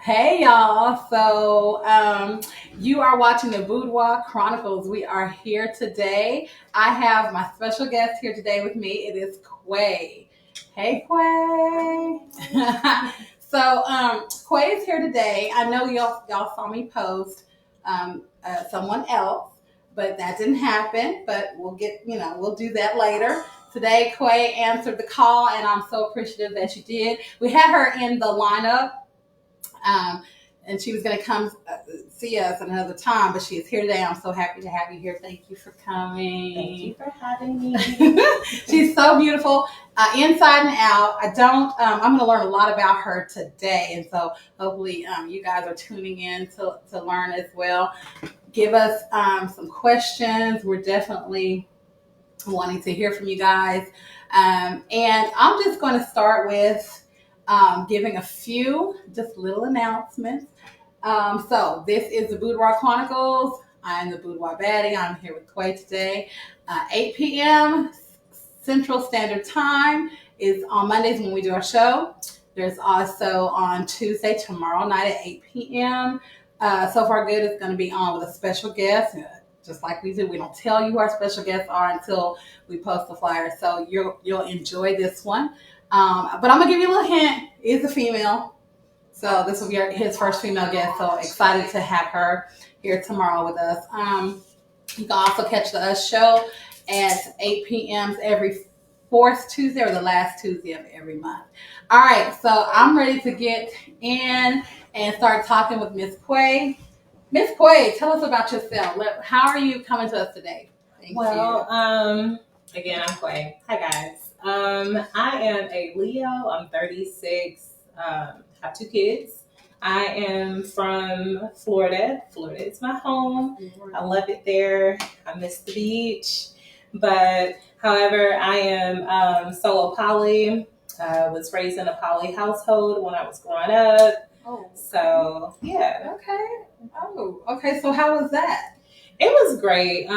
Hey y'all. You are watching the Boudoir Chronicles. We are here today. I have my special guest here today with me. It is Quay. Hey Quay. Quay is here today. I know y'all saw me post someone else, but that didn't happen. But we'll do that later. Today, Quay answered the call, and I'm so appreciative that you did. We had her in the lineup, um, and she was going to come see us another time, but she is here today. I'm so happy to have you here. Thank you for coming. Thank you for having me. She's so beautiful, inside and out. I'm going to learn a lot about her today. And so hopefully you guys are tuning in to learn as well. Give us some questions. We're definitely wanting to hear from you guys. And I'm just going to start with giving a few just little announcements. So this is the Boudoir Chronicles. I'm the Boudoir Baddie. I'm here with Quay today. 8 p.m. Central Standard Time is on Mondays when we do our show. There's also on Tuesday, tomorrow night at 8 p.m. So Far Good is going to be on with a special guest. Just like we do, we don't tell you who our special guests are until we post the flyer. So you'll enjoy this one. But I'm gonna give you a little hint. It's a female, so this will be his first female guest. So excited to have her here tomorrow with us. You can also catch the Us show at 8 p.m. every fourth Tuesday or the last Tuesday of every month. All right, so I'm ready to get in and start talking with Miss Quay. Miss Quay, tell us about yourself. How are you coming to us today? Thank you. Again, I'm Quay. Hi, guys. I am a Leo. I'm 36. Have two kids. I am from Florida. Florida is my home. I love it there. I miss the beach. But, however, I am solo poly. Was raised in a poly household when I was growing up. Oh. So, yeah. Okay. Oh, okay. So how was that? It was great.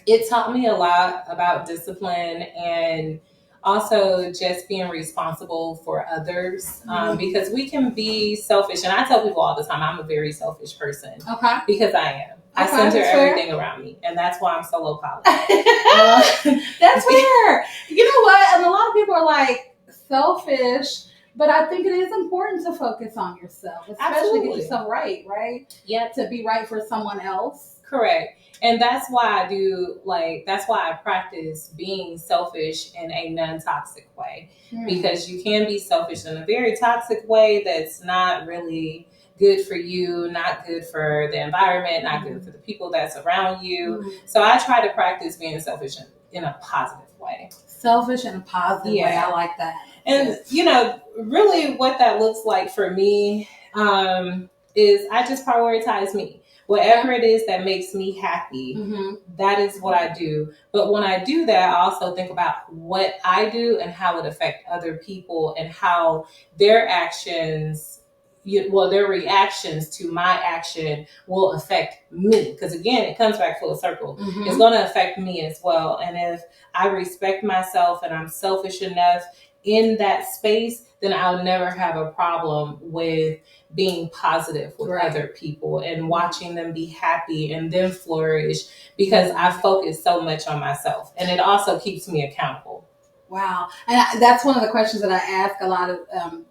It taught me a lot about discipline and also just being responsible for others, because we can be selfish. And I tell people all the time, I'm a very selfish person. Okay. Because I am. I center everything around me. And that's why I'm solo poly. That's fair. You know what? And a lot of people are like selfish, but I think it is important to focus on yourself, especially get yourself right? Yeah. To be right for someone else. Correct. And that's why that's why I practice being selfish in a non-toxic way. Because you can be selfish in a very toxic way that's not really good for you, not good for the environment, not good for the people that's around you. So I try to practice being selfish in a positive way. Selfish in a positive way. I like that. And, really what that looks like for me is I just prioritize me. Whatever it is that makes me happy, that is what I do. But when I do that, I also think about what I do and how it affects other people and how their actions, their reactions to my action will affect me. Because again, it comes back full circle. It's going to affect me as well. And if I respect myself and I'm selfish enough in that space, then I'll never have a problem with being positive with other people and watching them be happy and them flourish, because I focus so much on myself, and it also keeps me accountable. Wow. And that's one of the questions that I ask a lot of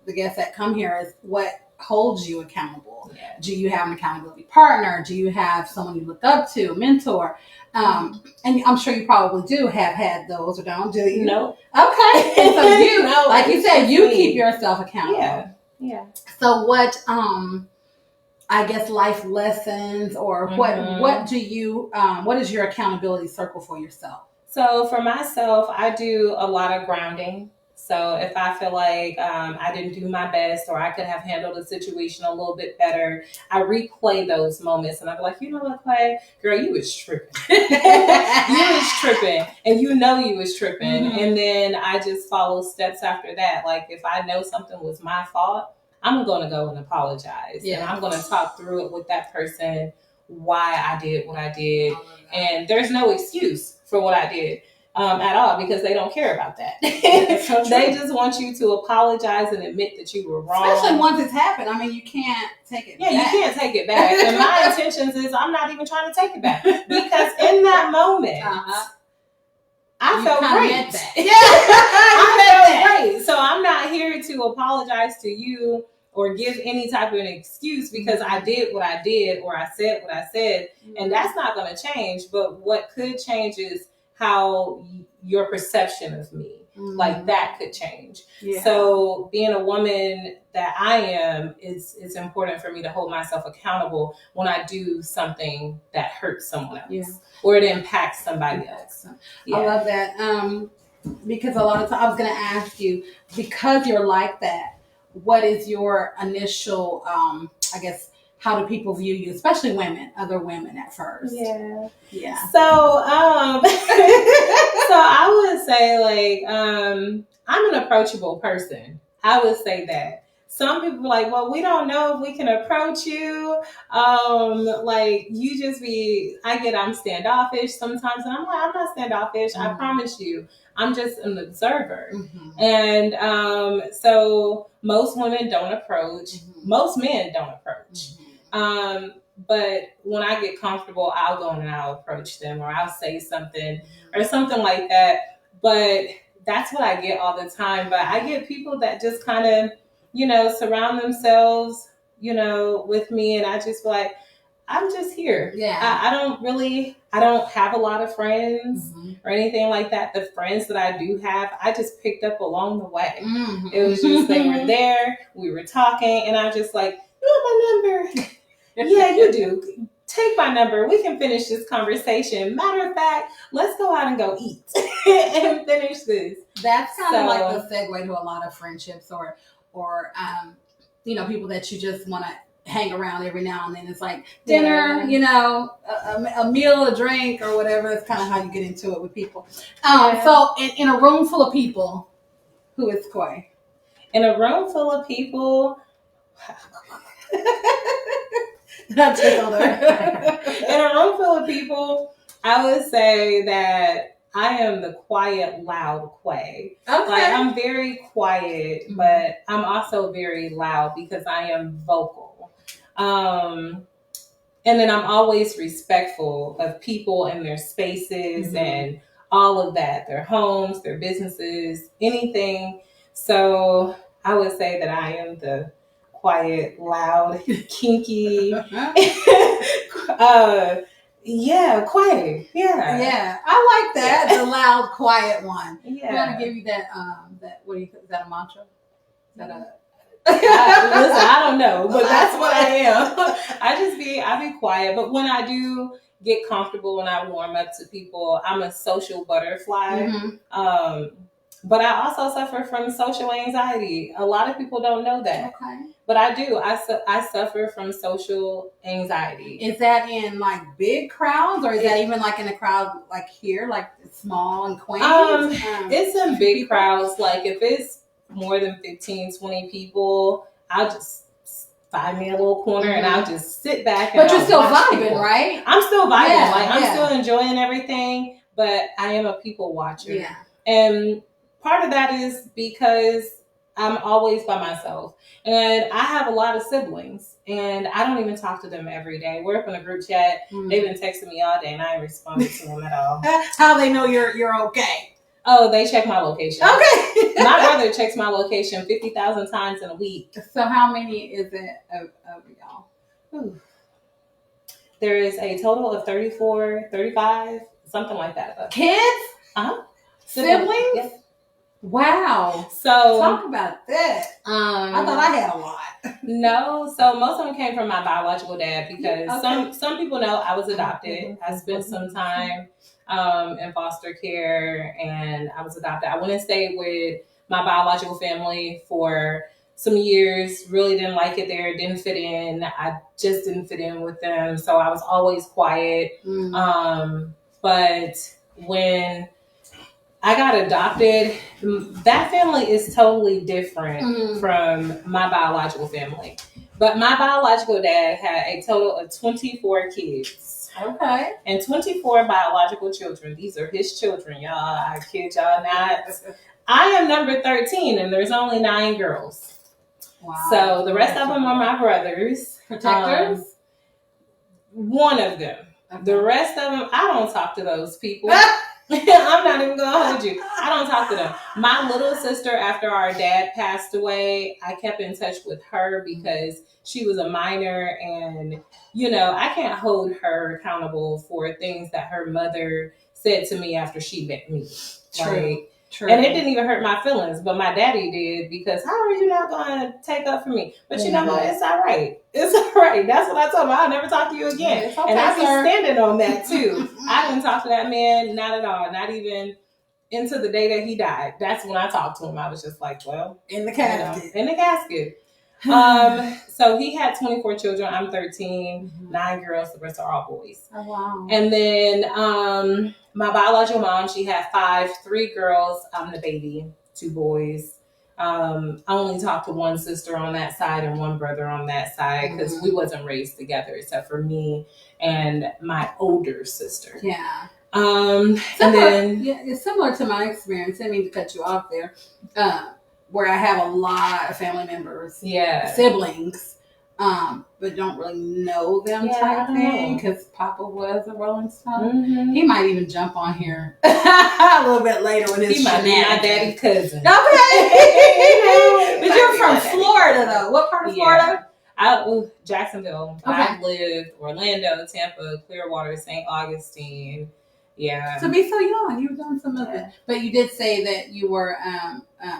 the guests that come here is what holds you accountable? Yeah. Do you have an accountability partner? Do you have someone you look up to, a mentor? And I'm sure you probably do have had those, or don't, do you? No. Okay. And so you, like you said, you keep yourself accountable. Yeah. So what, I guess, life lessons or what do you, what is your accountability circle for yourself? So for myself, I do a lot of grounding. So if I feel like I didn't do my best or I could have handled the situation a little bit better, I replay those moments and I'm like, you know what, Clay? Girl, you was tripping. You was tripping. And you was tripping. And then I just follow steps after that. Like if I know something was my fault, I'm going to go and apologize. Yeah. And I'm going to talk through it with that person, why I did what I did. And there's no excuse for what I did. at all, because they don't care about that. So they just want you to apologize and admit that you were wrong. Especially once it's happened. I mean, you can't take it back. You can't take it back. And my intentions is I'm not even trying to take it back, because in that moment, I felt great. I felt great. So I'm not here to apologize to you or give any type of an excuse, because I did what I did, or I said what I said, and that's not going to change. But what could change is how your perception of me, like that could change. Yeah. So being a woman that I am, it's important for me to hold myself accountable when I do something that hurts someone else or it impacts somebody else. Yeah. I love that. Because a lot of times I was going to ask you, because you're like that, what is your initial, I guess, how do people view you, especially women, other women at first? Yeah. So, so I would say, like, I'm an approachable person. I would say that. Some people are like, well, we don't know if we can approach you. Like, you just I'm standoffish sometimes. And I'm like, I'm not standoffish. I promise you. I'm just an observer. And so most women don't approach. Most men don't approach. But when I get comfortable, I'll go and I'll approach them, or I'll say something or something like that. But that's what I get all the time. But I get people that just kind of, surround themselves, with me. And I just feel like, I'm just here. Yeah. I don't have a lot of friends or anything like that. The friends that I do have, I just picked up along the way. It was just, they were there, we were talking, and I'm just like, you want my number? Yeah, you do. Take my number. We can finish this conversation. Matter of fact, let's go out and go eat and finish this. That's kind of like the segue to a lot of friendships or people that you just want to hang around every now and then. It's like dinner, a meal, a drink, or whatever. It's kind of how you get into it with people. So in a room full of people, who is Koi? In a room full of people, in a room full of people, I would say that I am the quiet, loud Quay. Okay. Like, I'm very quiet, but I'm also very loud because I am vocal. And then I'm always respectful of people and their spaces and all of that, their homes, their businesses, anything. So I would say that I am the quiet, loud, kinky, quiet. Yeah. I like that. The loud, quiet one. Yeah. I'm going to give you that, what do you think? Is that a mantra? Is that listen, I don't know, but that's what I am. I be quiet. But when I do get comfortable, when I warm up to people, I'm a social butterfly. But I also suffer from social anxiety. A lot of people don't know that. Okay. But I do. I suffer from social anxiety. Is that in like big crowds, or is that even like in a crowd like here, like small and quaint? It's in big crowds. Like if it's more than 15, 20 people, I'll just find me a little corner and I'll just sit back. But you're still vibing, right? I'm still vibing. I'm still enjoying everything, but I am a people watcher. Yeah. And part of that is because I'm always by myself. And I have a lot of siblings, and I don't even talk to them every day. We're up in a group chat. They've been texting me all day, and I ain't responded to them at all. How they know you're okay? Oh, they check my location. Okay. My brother checks my location 50,000 times in a week. So how many is it of y'all? Ooh. There is a total of 34, 35, something like that. Kids? Siblings? Yes. Wow. So talk about that. I thought I had a lot. No, so most of them came from my biological dad because some people know I was adopted. I spent some time in foster care and I was adopted. I went and stayed with my biological family for some years. Really didn't like it there. Didn't fit in. I just didn't fit in with them. So I was always quiet. But when I got adopted, that family is totally different from my biological family. But my biological dad had a total of 24 kids. Okay. And 24 biological children. These are his children, y'all. I kid y'all not. I am number 13, and there's only 9 girls. Wow. So the rest of them are my brothers. Protectors? One of them. Okay. The rest of them, I don't talk to those people. I'm not even gonna hold you. I don't talk to them. My little sister, after our dad passed away, I kept in touch with her because she was a minor, and I can't hold her accountable for things that her mother said to me after she met me. True. True. And it didn't even hurt my feelings, but my daddy did, because how are you not going to take up for me? But you know what? It's all right. It's all right. That's what I told him. I'll never talk to you again. Okay, and I be standing on that too. I didn't talk to that man, not at all. Not even into the day that he died. That's when I talked to him. I was just like, well. In the casket. In the casket. So he had 24 children. I'm 13, 9 girls. The rest are all boys. Oh, wow. And then my biological mom, she had 5, 3 girls. I'm the baby, 2 boys. I only talked to one sister on that side and one brother on that side, because we wasn't raised together except for me and my older sister. Yeah. And then it's similar to my experience. I didn't mean to cut you off there. Where I have a lot of family members, siblings, but don't really know them type thing, because Papa was a Rolling Stone. He might even jump on here a little bit later with his might be my daddy cousin. Okay. But you're from Florida, though. What part of Florida? Jacksonville. Okay. I've lived Orlando, Tampa, Clearwater, St. Augustine. Yeah. To be so young, you've done some of it. But you did say that you were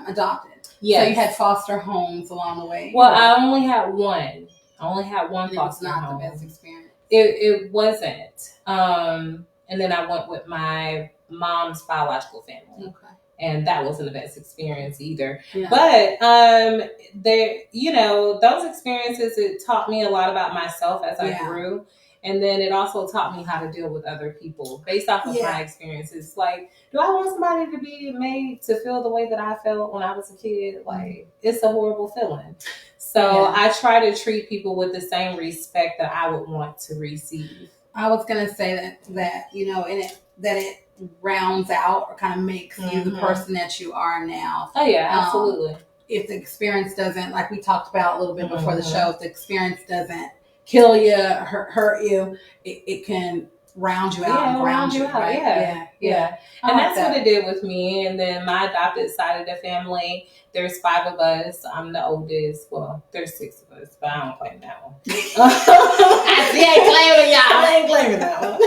adopted. Yes. So you had foster homes along the way. Well, I only had one. Foster home. It was not the best experience. It wasn't. And then I went with my mom's biological family. Okay. And that wasn't the best experience either. Yeah. But those experiences, it taught me a lot about myself as I grew. And then it also taught me how to deal with other people based off of my experiences. Like, do I want somebody to be made to feel the way that I felt when I was a kid? Like, it's a horrible feeling. So I try to treat people with the same respect that I would want to receive. I was going to say that it rounds out or kind of makes you the person that you are now. Oh, yeah, absolutely. If the experience doesn't, like we talked about a little bit before the show, if the experience doesn't kill you, hurt you, it can round you out and ground you out. Right? Yeah. And that's what it did with me. And then my adopted side of the family, there's 5 of us. I'm the oldest. Well, there's 6 of us, but I don't claim that one. I ain't claiming y'all. I ain't claiming that one.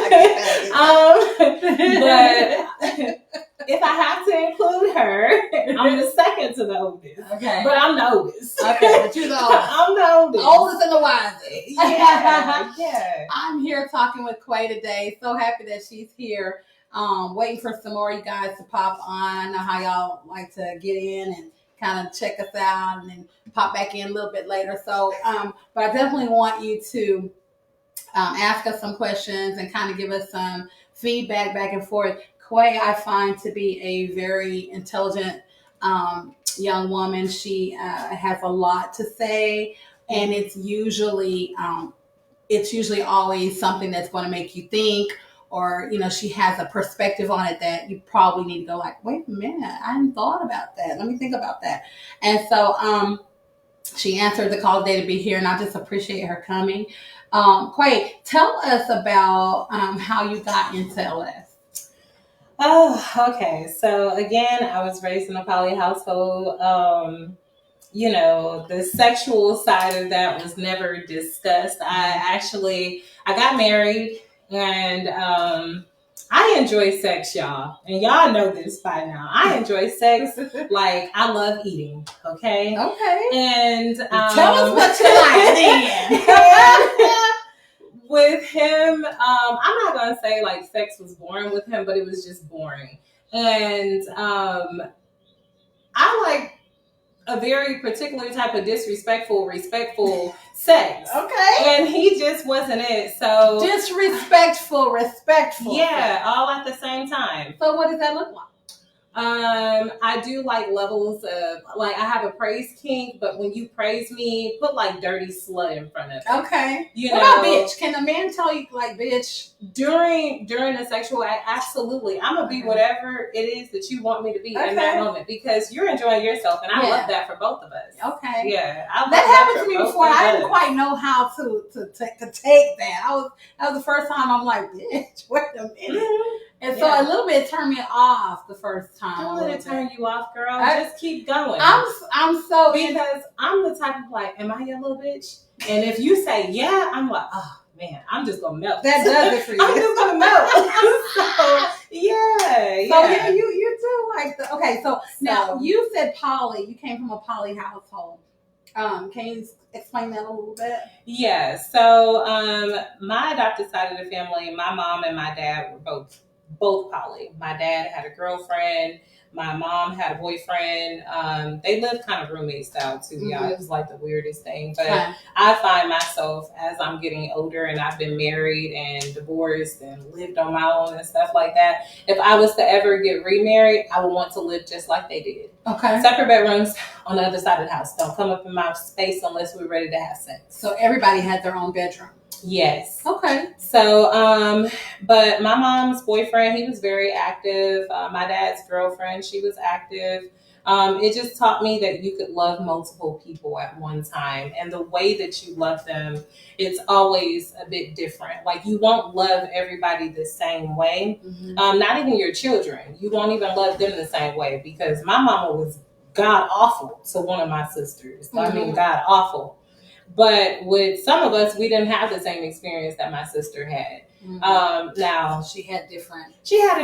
But if I have to include her, I'm the second to the oldest. Okay. But I'm the oldest. Okay, but you're the oldest. I'm the oldest. Oldest and the wisest. Yeah. I'm here talking with Quay today. So happy that she's here. Waiting for some more of you guys to pop on. I know how y'all like to get in and kind of check us out and then pop back in a little bit later. So, but I definitely want you to ask us some questions and kind of give us some feedback back and forth. Quay, I find to be a very intelligent young woman. She has a lot to say, and it's usually always something that's going to make you think, or she has a perspective on it that you probably need to go like, wait a minute, I hadn't thought about that. Let me think about that. And so she answered the call today to be here, and I just appreciate her coming. Quay, tell us about how you got into LS. Oh, okay. So again, I was raised in a poly household. The sexual side of that was never discussed. I got married, and I enjoy sex, y'all. And y'all know this by now. I enjoy sex. Like, I love eating. Okay. And tell us what you like then. With him, I'm not going to say like sex was boring with him, but it was just boring. And I like a very particular type of respectful sex. Okay. And he just wasn't it. So disrespectful, respectful. Yeah, all at the same time. So what does that look like? I do like levels of, like, I have a praise kink, but when you praise me, put like dirty slut in front of it. Okay. You what know, about bitch? Can a man tell you like bitch during a sexual act? Absolutely. I'm gonna be whatever it is that you want me to be in that moment, because you're enjoying yourself, and I love that for both of us. Okay. Yeah, I love that happened to me before. I us. didn't quite know how to take that. That was the first time I'm like, bitch, wait a minute. Mm-hmm. And so a little bit turned me off the first time. Don't let it turn you off, girl. Just keep going. I'm so because I'm the type of like, am I your little bitch? And if you say yeah, I'm like, oh man, I'm just gonna melt. That does it for you. I'm just gonna melt. So yeah. So yeah, you do like the okay. So now you said poly. You came from a poly household. Can you explain that a little bit? Yeah. So my adopted side of the family, my mom and my dad were both poly. My dad had a girlfriend. My mom had a boyfriend. They lived kind of roommate style too, y'all. Mm-hmm. It was like the weirdest thing. But I find myself, as I'm getting older and I've been married and divorced and lived on my own and stuff like that, if I was to ever get remarried, I would want to live just like they did. Okay. Separate bedrooms on the other side of the house. Don't come up in my space unless we're ready to have sex. So everybody had their own bedroom. Yes. Okay. So, but my mom's boyfriend, he was very active. My dad's girlfriend, she was active. It just taught me that you could love multiple people at one time. And the way that you love them, it's always a bit different. Like, you won't love everybody the same way. Mm-hmm. Not even your children. You won't even love them the same way, because my mama was god awful to one of my sisters. Mm-hmm. I mean, god awful. But with some of us, we didn't have the same experience that my sister had. Mm-hmm. Now she had a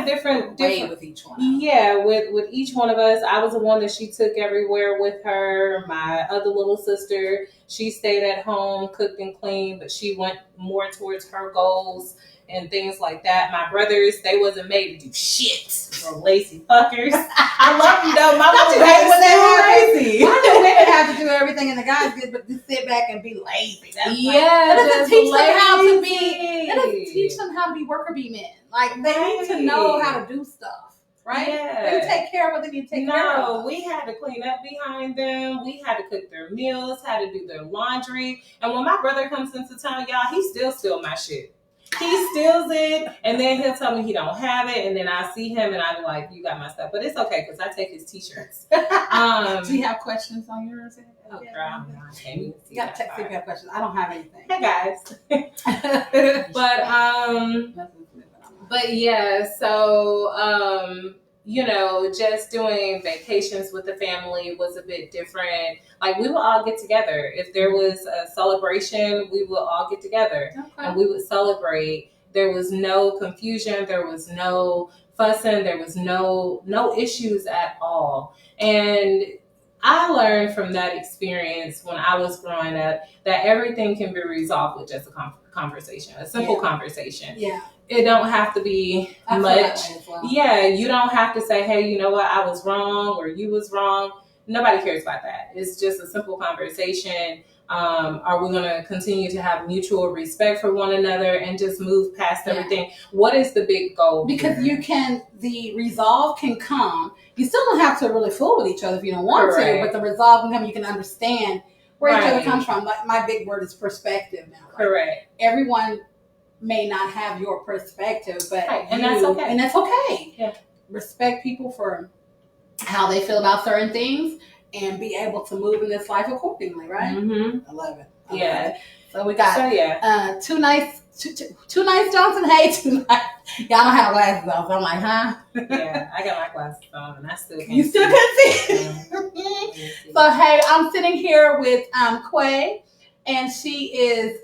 different way with each one. Yeah, with each one of us. I was the one that she took everywhere with her. My other little sister, she stayed at home, cooked and cleaned, but she went more towards her goals and things like that. My brothers, they wasn't made to do shit. Or lazy fuckers. I love them though. My mom hate when they're lazy. Why do women have to do everything and the guys get but just sit back and be lazy? That doesn't teach them how to be. That doesn't teach them how to be worker bee men. Like, they need to know how to do stuff. Right? Yeah. They take care of what they need to take care of. No, we had to clean up behind them. We had to cook their meals, had to do their laundry. And when my brother comes into town, y'all, he still steals my shit. He steals it, and then he'll tell me he don't have it, and then I see him, and I'm like, you got my stuff. But it's okay, because I take his t-shirts. Do you have questions on yours? Oh, girl, I can't even see. You got to text if you have questions. I don't have anything. Hey, guys. But yeah, so, you know, just doing vacations with the family was a bit different. Like, we would all get together. If there was a celebration, we would all get together and we would celebrate. There was no confusion. There was no fussing. There was no issues at all. And I learned from that experience when I was growing up that everything can be resolved with just a conversation, a simple conversation. Yeah. It don't have to be much. Well. Yeah, you don't have to say, hey, you know what, I was wrong or you was wrong. Nobody cares about that. It's just a simple conversation. Are we going to continue to have mutual respect for one another and just move past everything? What is the big goal? Because the resolve can come. You still don't have to really fool with each other if you don't want to, but the resolve can come. You can understand where each other comes from. Like, my big word is perspective now. Like, correct. Everyone may not have your perspective, but and that's okay. And that's okay. Yeah. Respect people for how they feel about certain things and be able to move in this life accordingly, right? Mm-hmm. I love it. Yeah. So we got two nice Johnson. Hey, two nice. Y'all don't have glasses on, so I'm like, huh? Yeah, I got my glasses on, and I still can't. You still can't see. So hey, I'm sitting here with Quay, and she is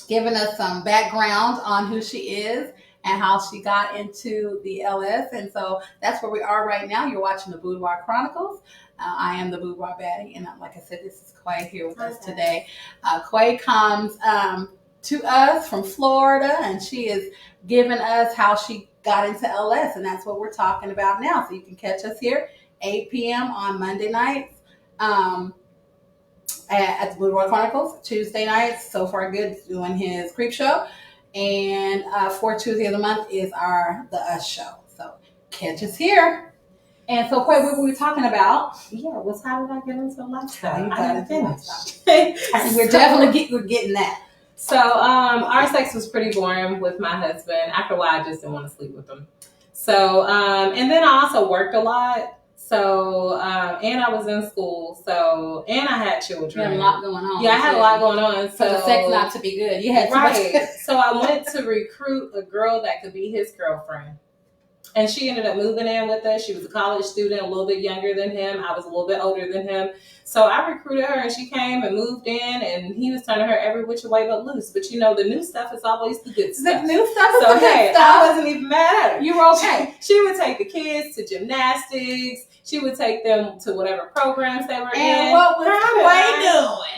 giving us some background on who she is and how she got into the LS. And so that's where we are right now. You're watching the Boudoir Chronicles. I am the Boudoir Baddie, and like I said, this is Quay here with us today. Quay comes to us from Florida, and she is giving us how she got into LS, and that's what we're talking about now. So you can catch us here 8 p.m. on Monday nights. At the Boudoir Chronicles, Tuesday nights. So Far Good doing his creep show, and fourth Tuesday of the month is the Us show. So catch us here. And so, Quay, what were we talking about? Yeah, how did I get into lifestyle? I didn't finish. We're definitely getting that. So, our sex was pretty boring with my husband. After a while, I just didn't want to sleep with him. So, and then I also worked a lot. So, and I was in school. So, and I had children. You had a lot going on. Yeah, I had a lot going on. So, for the sex not to be good. You had right. So I went to recruit a girl that could be his girlfriend. And she ended up moving in with us. She was a college student, a little bit younger than him. I was a little bit older than him. So I recruited her and she came and moved in and he was turning her every which way but loose. But the new stuff is always the good stuff. The new stuff is so, the good stuff. I wasn't even mad at her. You were okay. She would take the kids to gymnastics. She would take them to whatever programs they were in. And what was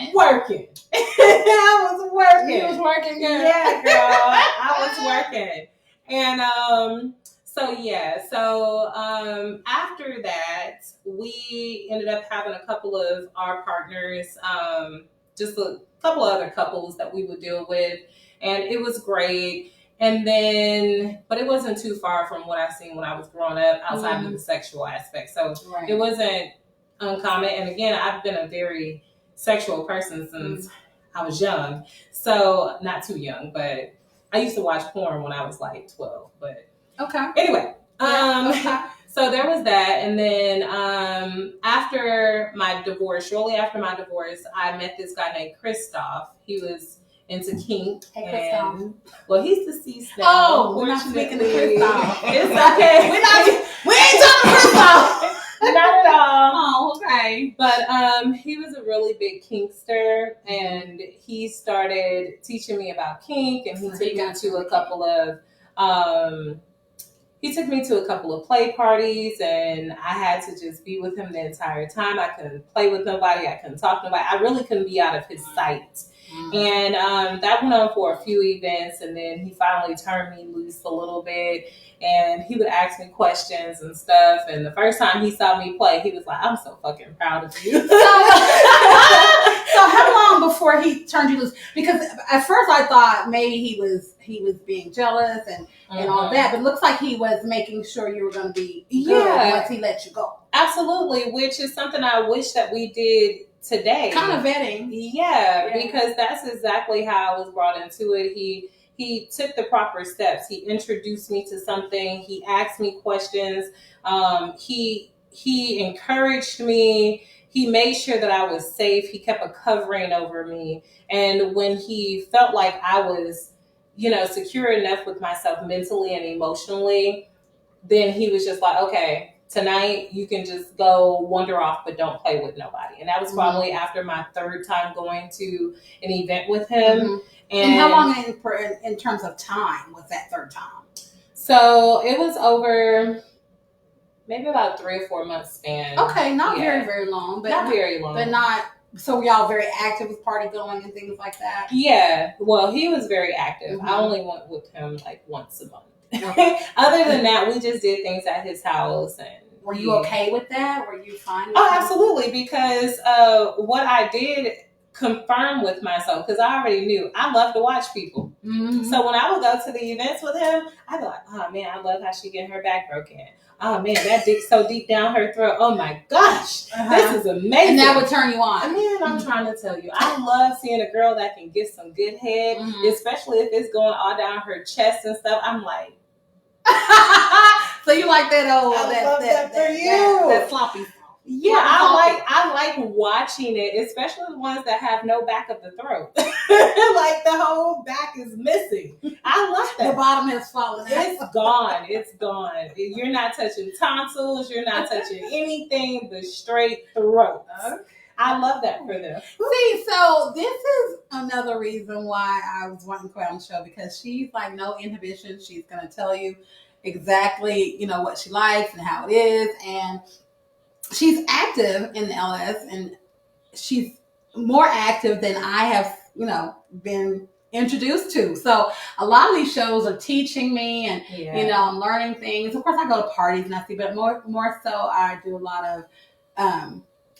Quay doing? Working. I was working. You was working, girl. Yeah, girl. I was working. And So after that, we ended up having a couple of our partners, just a couple other couples that we would deal with, and it was great. And then, but it wasn't too far from what I seen when I was growing up outside of the sexual aspect. So It wasn't uncommon. And again, I've been a very sexual person since I was young. So not too young, but I used to watch porn when I was like 12, but okay. Anyway, so there was that. And then after my divorce, shortly after my divorce, I met this guy named Christoph. He was into kink. Hey, Christoph. Well, he's deceased now. Oh, we're not speaking to Christoph. It's okay. we ain't talking Christoph. Not at all. Oh, okay. But he was a really big kinkster, and he started teaching me about kink, and he took me to a couple of play parties, and I had to just be with him the entire time. I couldn't play with nobody. I couldn't talk to nobody. I really couldn't be out of his sight. And that went on for a few events, and then he finally turned me loose a little bit, and he would ask me questions and stuff. And the first time he saw me play, he was like, "I'm so fucking proud of you." So how long before he turned you loose? Because at first I thought maybe he was being jealous and all that, but it looks like he was making sure you were going to be good once he let you go. Absolutely, which is something I wish that we did today. Kind of vetting. Yeah, because that's exactly how I was brought into it. He took the proper steps. He introduced me to something. He asked me questions. He encouraged me. He made sure that I was safe. He kept a covering over me. And when he felt like I was, secure enough with myself mentally and emotionally, then he was just like, okay, tonight you can just go wander off, but don't play with nobody. And that was probably after my third time going to an event with him. And how long in terms of time was that third time? So it was over maybe about 3 or 4 months span. Okay, not very, very long. But not very long. But not, so y'all very active with party going and things like that? Yeah, well, he was very active. I only went with him like once a month. Okay. Other than that, we just did things at his house. And were you okay with that? Were you fine with that? Absolutely, because what I did confirmed with myself, because I already knew I love to watch people. So when I would go to the events with him, I'd be like, oh man, I love how she getting her back broken. Oh man, that dick's so deep down her throat. Oh my gosh, this is amazing. And that would turn you on. Man, I'm trying to tell you, I love seeing a girl that can get some good head, especially if it's going all down her chest and stuff. I'm like, so you like that old that sloppy. Yeah, I like watching it, especially the ones that have no back of the throat. Like the whole back is missing. I love that. The bottom has fallen. It's gone. It's gone. You're not touching tonsils. You're not touching anything but straight throat. Okay. I love that for them. See, so this is another reason why I was wanting Quay on the show, because she's like no inhibition. She's going to tell you exactly, what she likes and how it is. And she's active in the LS, and she's more active than I have, been introduced to. So a lot of these shows are teaching me, and I'm learning things. Of course, I go to parties and I see, but more so I do a lot of,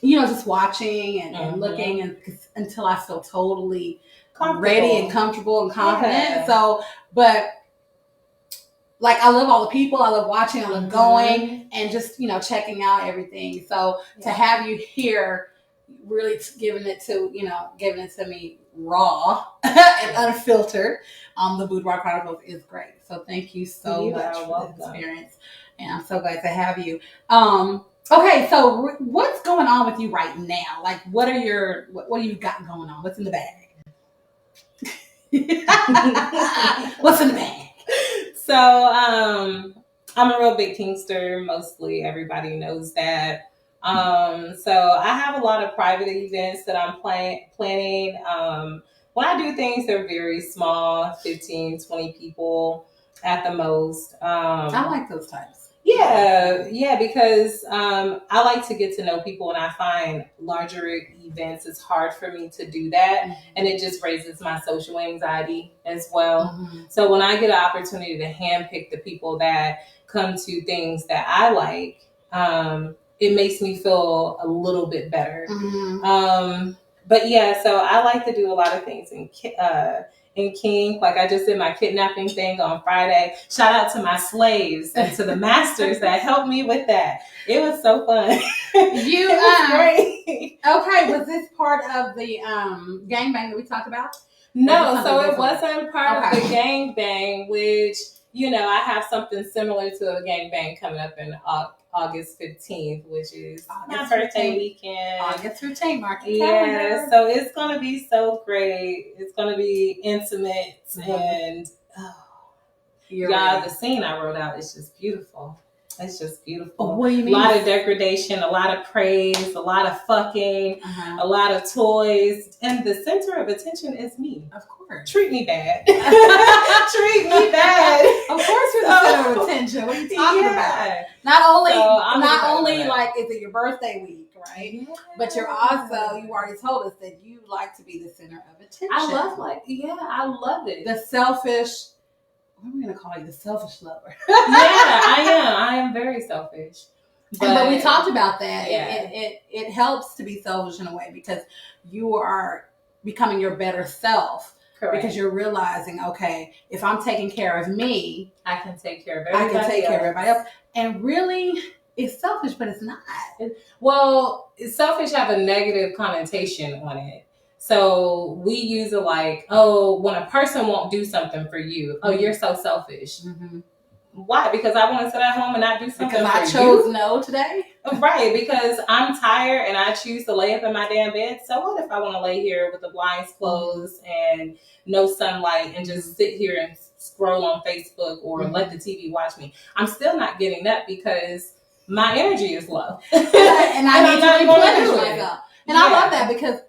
just watching and looking, and until I feel totally ready and comfortable and confident. So, but like I love all the people. I love watching. I love going and just checking out everything. So to have you here, really giving it to me raw and unfiltered on the Boudoir Chronicles is great. So thank you so much for this experience, and I'm so glad to have you. Okay, so what's going on with you right now? Like, what do you got going on? What's in the bag? What's in the bag? So, I'm a real big Kingster. Mostly everybody knows that. So I have a lot of private events that I'm planning. When I do things, they're very small, 15, 20 people at the most. I like those types. Yeah, because I like to get to know people, and I find larger events, it's hard for me to do that, and it just raises my social anxiety as well. So when I get an opportunity to handpick the people that come to things that I like, it makes me feel a little bit better. But yeah, so I like to do a lot of things in King. Like I just did my kidnapping thing on Friday. Shout out to my slaves and to the masters that helped me with that. It was so fun. You was great. Okay, was this part of the gangbang that we talked about? No, so it wasn't part of the gangbang, which I have something similar to a gangbang coming up in August 15th, which is my birthday weekend. August 15th, mark your calendar. So it's going to be so great. It's going to be intimate and the scene I wrote out is just beautiful. It's just beautiful. What do you mean? A lot of degradation, a lot of praise, a lot of fucking, a lot of toys. And the center of attention is me. Of course. Treat me bad. Treat me bad. Of course you're the center of attention. What are you talking about? Not only like is it your birthday week, right? Yeah. But you already told us that you like to be the center of attention. I love it. The selfish, what are we going to call you? The selfish lover. Yeah, I am very selfish. But we talked about that. Yeah. It helps to be selfish in a way because you are becoming your better self. Correct. Because you're realizing, okay, if I'm taking care of me, I can take care of everybody else. And really, it's selfish, but it's not. It's selfish have a negative connotation on it. So we use it like, when a person won't do something for you, you're so selfish. Why? Because I want to sit at home and not do something because I chose no today? Right, because I'm tired and I choose to lay up in my damn bed. So what if I want to lay here with the blinds closed and no sunlight and just sit here and scroll on Facebook or let the TV watch me? I'm still not getting that because my energy is low. and I need to replenish myself. And I love that because,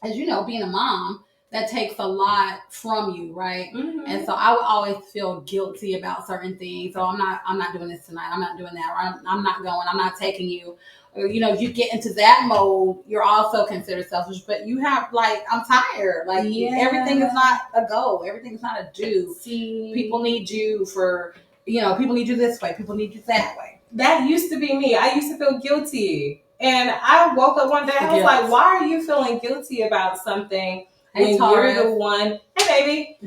as you know, being a mom, that takes a lot from you, right? And so I would always feel guilty about certain things. So I'm not doing this tonight. I'm not doing that. Or I'm not going. I'm not taking you. Or, you get into that mode, you're also considered selfish. But you have I'm tired. Everything is not a go. Everything is not a do. See, people need you for, people need you this way. People need you that way. That used to be me. I used to feel guilty. And I woke up one day, I was like, why are you feeling guilty about something? When you're the one, hey baby,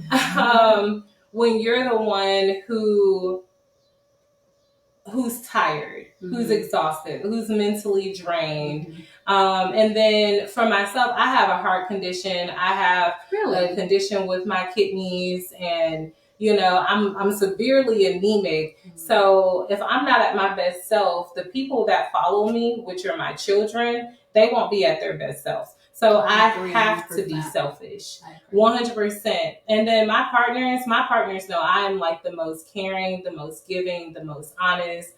when you're the one who's tired, who's exhausted, who's mentally drained. And then for myself, I have a heart condition. I have a condition with my kidneys and, I'm severely anemic. So if I'm not at my best self, the people that follow me, which are my children, they won't be at their best self. So I have to be selfish, 100%. And then my partners know I'm like the most caring, the most giving, the most honest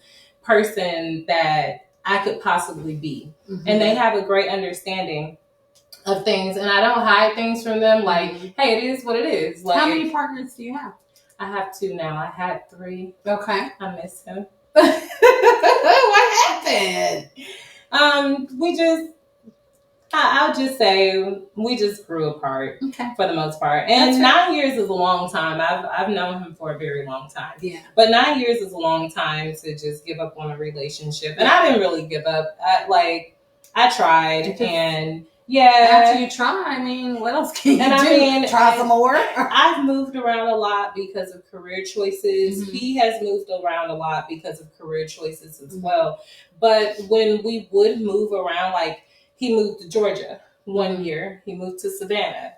person that I could possibly be. And they have a great understanding of things. And I don't hide things from them. Like, hey, it is what it is. Like, how many partners do you have? I have 2 now. I had 3. Okay. I miss him. What happened? I'll just say we just grew apart for the most part. And 9 years is a long time. I've known him for a very long time. Yeah. But 9 years is a long time to just give up on a relationship. And I didn't really give up. I tried and After you try, I mean, what else can you do? I mean, try some more. I've moved around a lot because of career choices. Mm-hmm. He has moved around a lot because of career choices as well. But when we would move around, like he moved to Georgia one year, he moved to Savannah.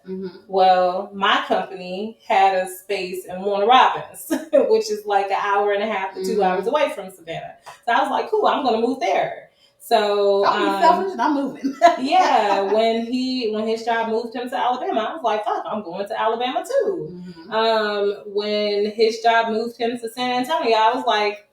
Well, my company had a space in Warner Robins, which is like an hour and a half to 2 hours away from Savannah. So I was like, cool, I'm going to move there. So I'll be selfish and I'm moving. Yeah, when his job moved him to Alabama, I was like, fuck, I'm going to Alabama too. When his job moved him to San Antonio, I was like,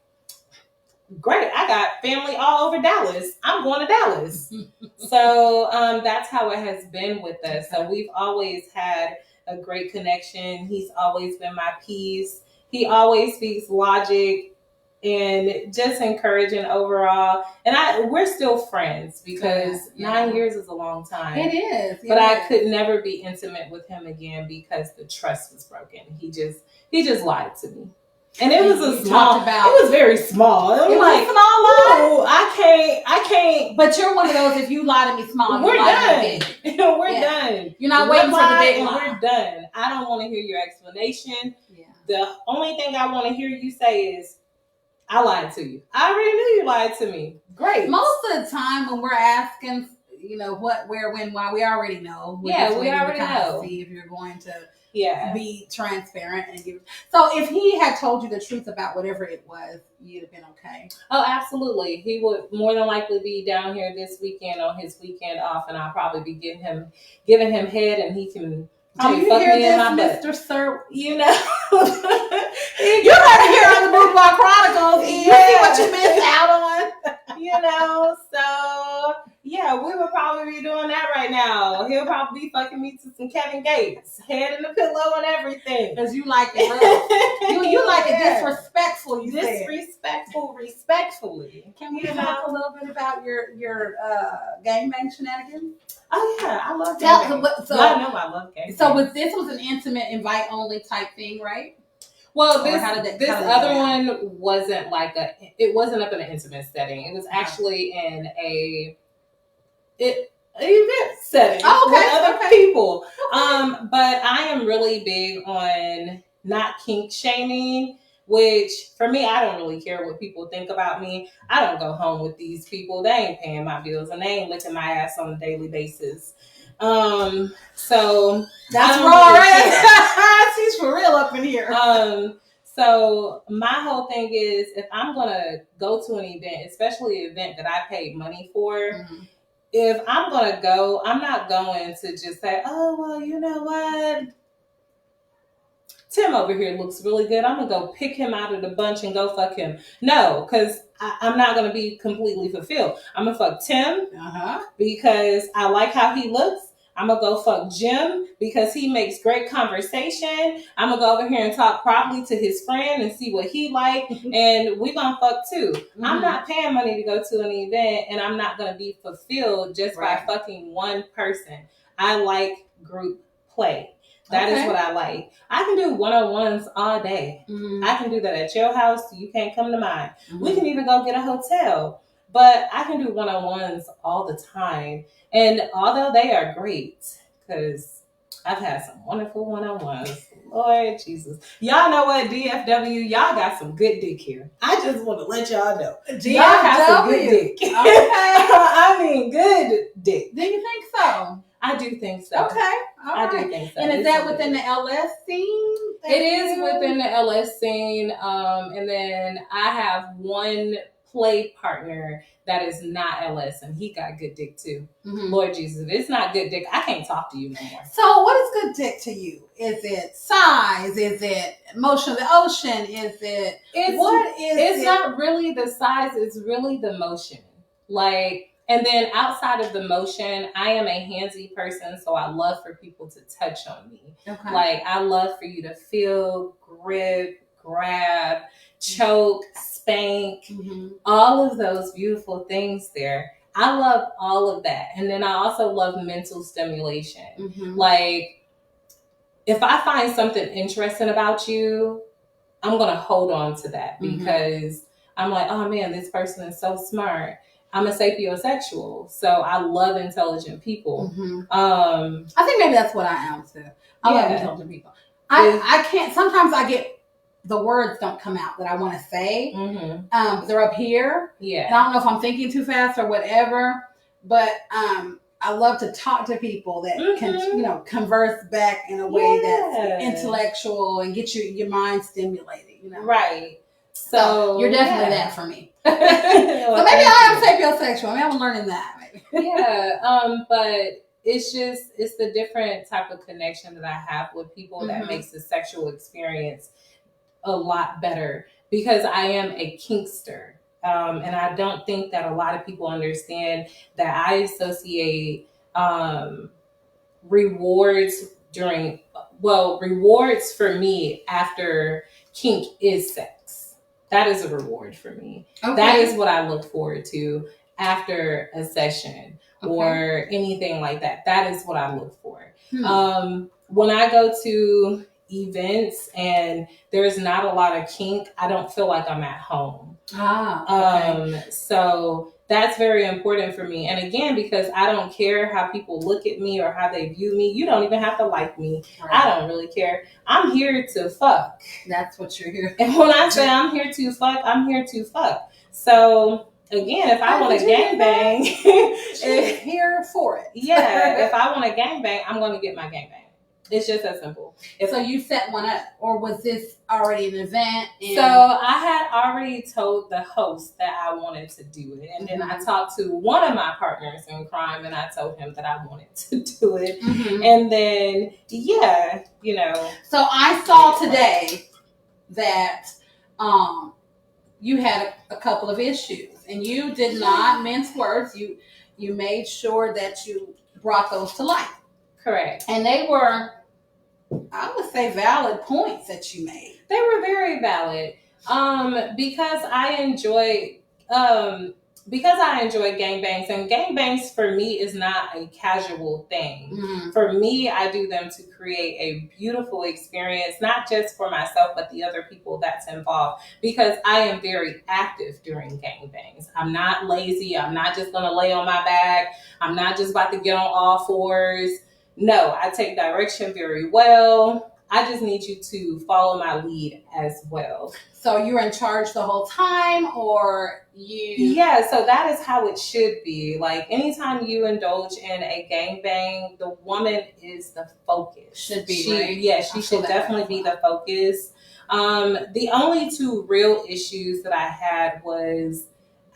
great, I got family all over Dallas. I'm going to Dallas. So that's how it has been with us. So we've always had a great connection. He's always been my peace. He always speaks logic and just encouraging overall. And we're still friends because 9 years is a long time. It is. But I could never be intimate with him again because the trust was broken. He just lied to me. And it was it was very small. It was like, small lie? Oh, I can't. But you're one of those, if you lie to me small, we're done. We're done. You're not waiting for the big lie. We're done. I don't want to hear your explanation. Yeah. The only thing I want to hear you say is, I lied to you. I already knew you lied to me. Great. Most of the time when we're asking, what, where, when, why, we already know. We already know. See if you're going to be transparent and give. So if he had told you the truth about whatever it was, you'd have been okay. Oh, absolutely. He would more than likely be down here this weekend on his weekend off, and I'll probably be giving him head, and he can. Do you hear this, Mr. Sir? You know, you're right here on the Boudoir Chronicles. You see what you missed out on. So we would probably be doing that right now. He'll probably be fucking me to some Kevin Gates, head in the pillow and everything. Because you like it real. you like it disrespectful. Respectfully. Can we talk a little bit about your gangbang shenanigans? Oh yeah, I love gangbang. So I know I love gangbang. So this was an intimate, invite only type thing, right? Well, this other one wasn't it wasn't up in an intimate setting. It was actually in an event setting with other people. But I am really big on not kink shaming, which for me, I don't really care what people think about me. I don't go home with these people. They ain't paying my bills and they ain't licking my ass on a daily basis. So that's raw, right? She's for real up in here. So my whole thing is, if I'm gonna go to an event, especially an event that I paid money for, if I'm gonna go, I'm not going to just say, oh well, you know what? Tim over here looks really good. I'm gonna go pick him out of the bunch and go fuck him. No, because I'm not gonna be completely fulfilled. I'm gonna fuck Tim because I like how he looks. I'm gonna go fuck Jim because he makes great conversation. I'm gonna go over here and talk properly to his friend and see what he like, and we gonna fuck too. I'm not paying money to go to an event, and I'm not gonna be fulfilled just by fucking one person. I like group play. That is what I like. I can do one-on-ones all day. I can do that at your house. You can't come to mine. We can even go get a hotel. But I can do one-on-ones all the time. And although they are great, because I've had some wonderful one-on-ones. Lord Jesus. Y'all know what, DFW, y'all got some good dick here. I just want to let y'all know. DFW. Y'all have some good dick. Okay. I mean, good dick. Do you think so? I do think so. Okay. I do think so. And is that within the LS scene? It is within the LS scene. And then I have one play partner that is not LS, and he got good dick too. Lord Jesus, if it's not good dick, I can't talk to you no more. So what is good dick to you? Is it size? Is it motion of the ocean? It's not really the size, it's really the motion. And then outside of the motion, I am a handsy person, so I love for people to touch on me. Okay. I love for you to feel, grip, grab, choke, spank, all of those beautiful things there. I love all of that. And then I also love mental stimulation. If I find something interesting about you, I'm going to hold on to that because I'm like, oh man, this person is so smart. I'm a sapiosexual, so I love intelligent people. I think maybe that's what I am too. I love intelligent people. I can't. Sometimes I get the words don't come out that I want to say. They're up here. Yeah. And I don't know if I'm thinking too fast or whatever, but I love to talk to people that can, converse back in a way that's intellectual and get your mind stimulated, Right. So you're definitely that for me. So maybe I am sapiosexual. Maybe I'm learning that. Maybe. But it's the different type of connection that I have with people that makes the sexual experience a lot better, because I am a kinkster. And I don't think that a lot of people understand that I associate rewards for me after kink is sex. That is a reward for me. Okay. That is what I look forward to after a session or anything like that. That is what I look for. When I go to events and there's not a lot of kink, I don't feel like I'm at home. So that's very important for me. And again, because I don't care how people look at me or how they view me. You don't even have to like me. Right. I don't really care. I'm here to fuck. That's what you're here for. And when I say I'm here to fuck, I'm here to fuck. So again, if I want to gangbang, she's here for it. If I want to gangbang, I'm going to get my gangbang. It's just that simple. So you set one up, or was this already an event? So I had already told the host that I wanted to do it. And then I talked to one of my partners in crime and I told him that I wanted to do it. And then, So I saw today that you had a couple of issues and you did not mince words. You made sure that you brought those to light. Correct. And they were, I would say, valid points that you made. They were very valid. Because I enjoy gangbangs, and gangbangs for me is not a casual thing. For me, I do them to create a beautiful experience, not just for myself, but the other people that's involved, because I am very active during gangbangs. I'm not lazy. I'm not just going to lay on my back. I'm not just about to get on all fours. No, I take direction very well. I just need you to follow my lead as well. So you're in charge the whole time, or you? Yeah, so that is how it should be. Like anytime you indulge in a gangbang, the woman is the focus. Should be, right? Yeah, she should definitely be the focus. The only two real issues that I had was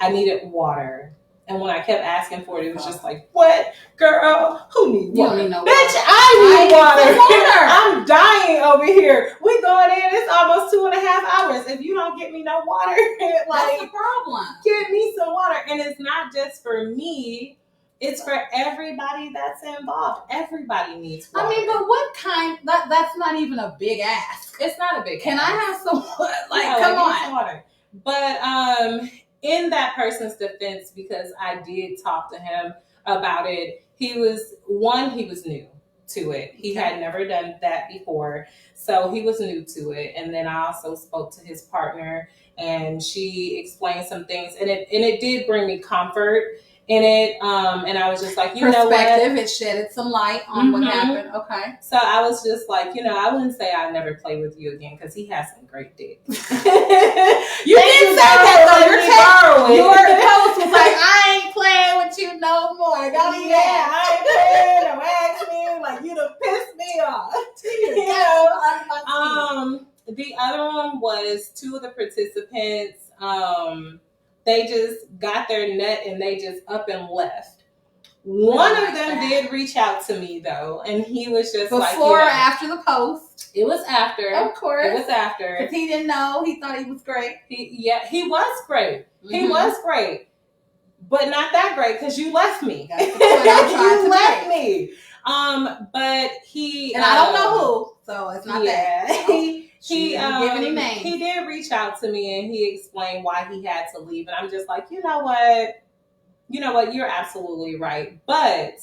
I needed water. And when I kept asking for it, it was just like, what? Girl, who needs water? You don't need no water. Bitch, I need water. I'm dying over here. We going in, it's almost 2.5 hours. If you don't get me no water, that's the problem. Get me some water. And it's not just for me. It's for everybody that's involved. Everybody needs water. I mean, but what kind? That's not even a big ask. It's not a big Can ask. I have some? Come on. Water. But in that person's defense, because I did talk to him about it, he was new to it. He had never done that before, so he was new to it. And then I also spoke to his partner, and she explained some things, and it did bring me comfort in it. And I was just like, you know what? It shedded some light on what happened. Okay. So I was just like, I wouldn't say I'd never play with you again, because he has some great dick. You did say that though. Your post was like, I ain't playing with you no more. I ain't playing. Don't ask me. Like, you done pissed me off. The other one was two of the participants. They just got their nut and they just up and left. One of them did reach out to me though, and he was just before or after the post. It was after. Of course. It was after. Because he didn't know. He thought he was great. He was great. He was great. But not that great, because you left me. That's the point I'm trying you to left make. me. But he... And I don't know who, so it's not that. He giving him names. He did reach out to me and he explained why he had to leave. And I'm just like, you know what? You're absolutely right. But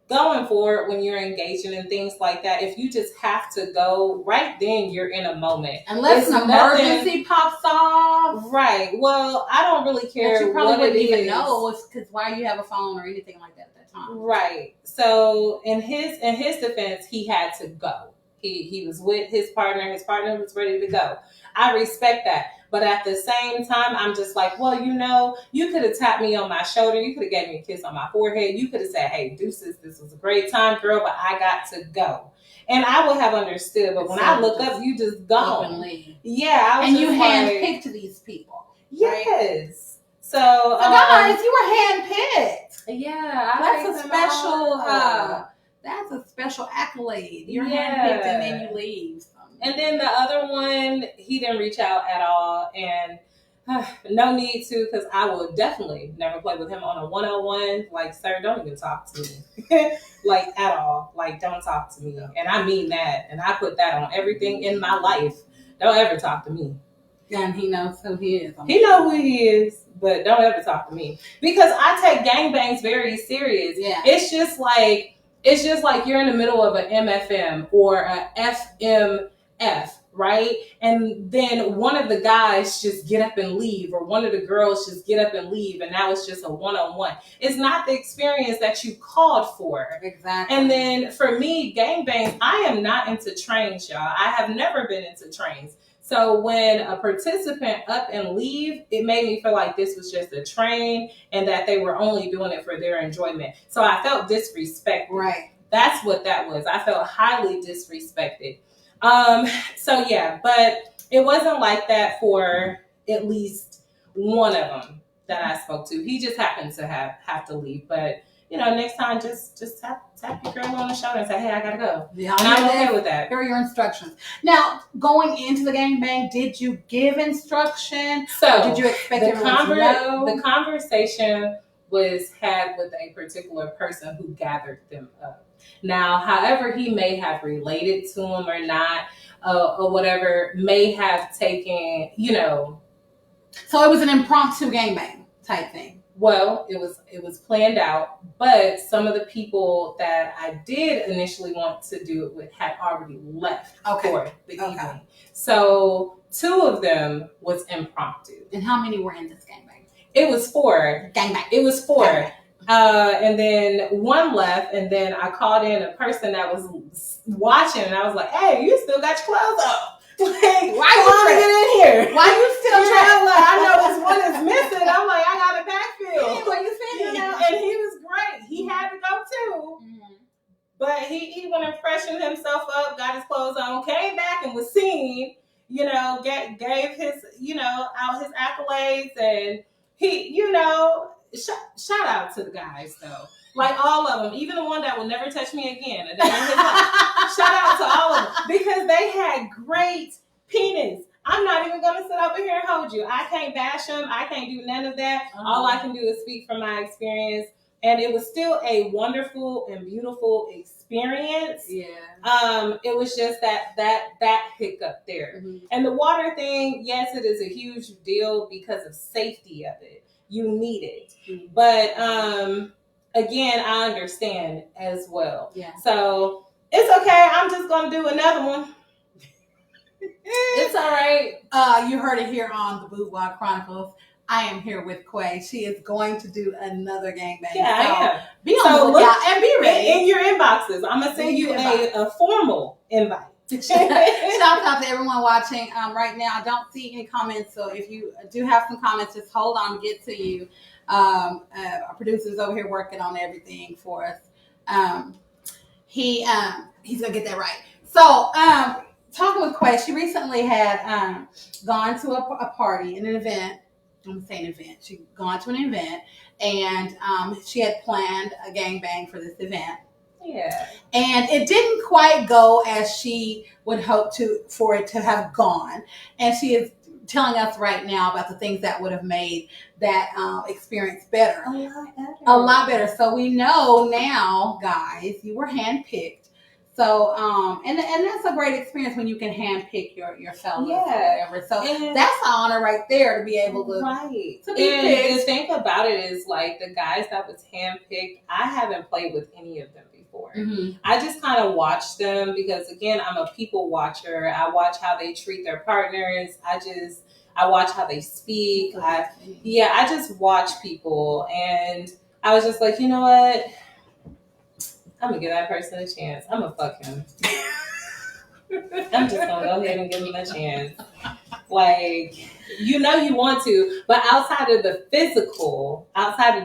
going forward, when you're engaging in things like that, if you just have to go right then, you're in a moment. Unless an emergency pops off. Right. Well, I don't really care. But you probably wouldn't even know because why you have a phone or anything like that at that time. Right. So in his defense, he had to go. He was with his partner. His partner was ready to go. I respect that. But at the same time, I'm just like, well, you could have tapped me on my shoulder. You could have gave me a kiss on my forehead. You could have said, hey, deuces, this was a great time, girl, but I got to go. And I would have understood. But when I look up, you just gone. Yeah. I was and you handpicked these people. Yes. Right? So guys, you were handpicked. Yeah. That's a special accolade. You're handpicked and then you leave. And then the other one, he didn't reach out at all, and no need to, because I will definitely never play with him on a one-on-one. Like, sir, don't even talk to me, like at all. Like, don't talk to me, and I mean that, and I put that on everything in my life. Don't ever talk to me. And he knows who he is. He knows who he is, but don't ever talk to me because I take gangbangs very serious. Yeah, it's just like you're in the middle of an MFM or a FMF, right? And then one of the guys just get up and leave, or one of the girls just get up and leave, and now it's just a one-on-one. It's not the experience that you called for. Exactly. And then for me, gangbangs, I am not into trains, y'all. I have never been into trains. So when a participant up and leave, it made me feel like this was just a train and that they were only doing it for their enjoyment. So I felt disrespected. Right. That's what that was. I felt highly disrespected. So yeah, but it wasn't like that for at least one of them that I spoke to. He just happened to have to leave. But next time just tap your girl on the shoulder and say, hey, I gotta go. Yeah, and I'm okay with that. Here are your instructions. Now, going into the gangbang, did you give instruction? So did you expect everyone to know? The conversation was had with a particular person who gathered them up. Now, however he may have related to him or not, or whatever, may have taken, So it was an impromptu gangbang type thing. Well, it was planned out, but some of the people that I did initially want to do it with had already left for the evening. So 2 of them was impromptu. And how many were in this gangbang? It was 4. Gangbang. It was 4. Gangbang. And then 1 left, and then I called in a person that was watching, and I was like, hey, you still got your clothes on. Like, why you get in here? Why you still trying? Like, I know this one is missing. I'm like, I got a backfill. What you saying? And he was great. He had to go too. Mm-hmm. But he went and freshened himself up, got his clothes on, came back and was seen, gave his, out his accolades, and he, shout out to the guys though. Like all of them, even the one that will never touch me again. Shout out to all of them because they had great penis. I'm not even going to sit over here and hold you. I can't bash them. I can't do none of that. All I can do is speak from my experience. And it was still a wonderful and beautiful experience. Yeah. It was just that hiccup there. Mm-hmm. And the water thing, yes, it is a huge deal because of safety of it. You need it. Mm-hmm. But again, I understand as well. Yeah. So it's okay. I'm just going to do another one. It's all right. You heard it here on the Boudoir Chronicles. I am here with Quay. She is going to do another gangbang. Yeah, so I am. Be on the lookout and be ready. In your inboxes. I'm going to send you a formal invite. Shout out to everyone watching right now. I don't see any comments, so if you do have some comments, just hold on to get to you. Our producer's over here working on everything for us. He's gonna get that right. So, talking with Quay, she recently had gone to a party, an event. I'm saying event. She'd gone to an event, and she had planned a gangbang for this event. Yeah. And it didn't quite go as she would hope for it to have gone. And she is telling us right now about the things that would have made that experience better. A lot better. So we know now, guys, you were handpicked. So, and that's a great experience when you can handpick your fellows or whatever. So that's an honor right there to be able to, to be picked. The thing about it is, like, the guys that was handpicked, I haven't played with any of them before. for. I just kind of watch them because, again, I'm a people watcher. I watch how they treat their partners. I watch how they speak. I just watch people. And I was just like, you know what? I'm going to give that person a chance. I'm going to fuck him. I'm just going to go ahead and give him a chance. Like, you know you want to, but outside of the physical, I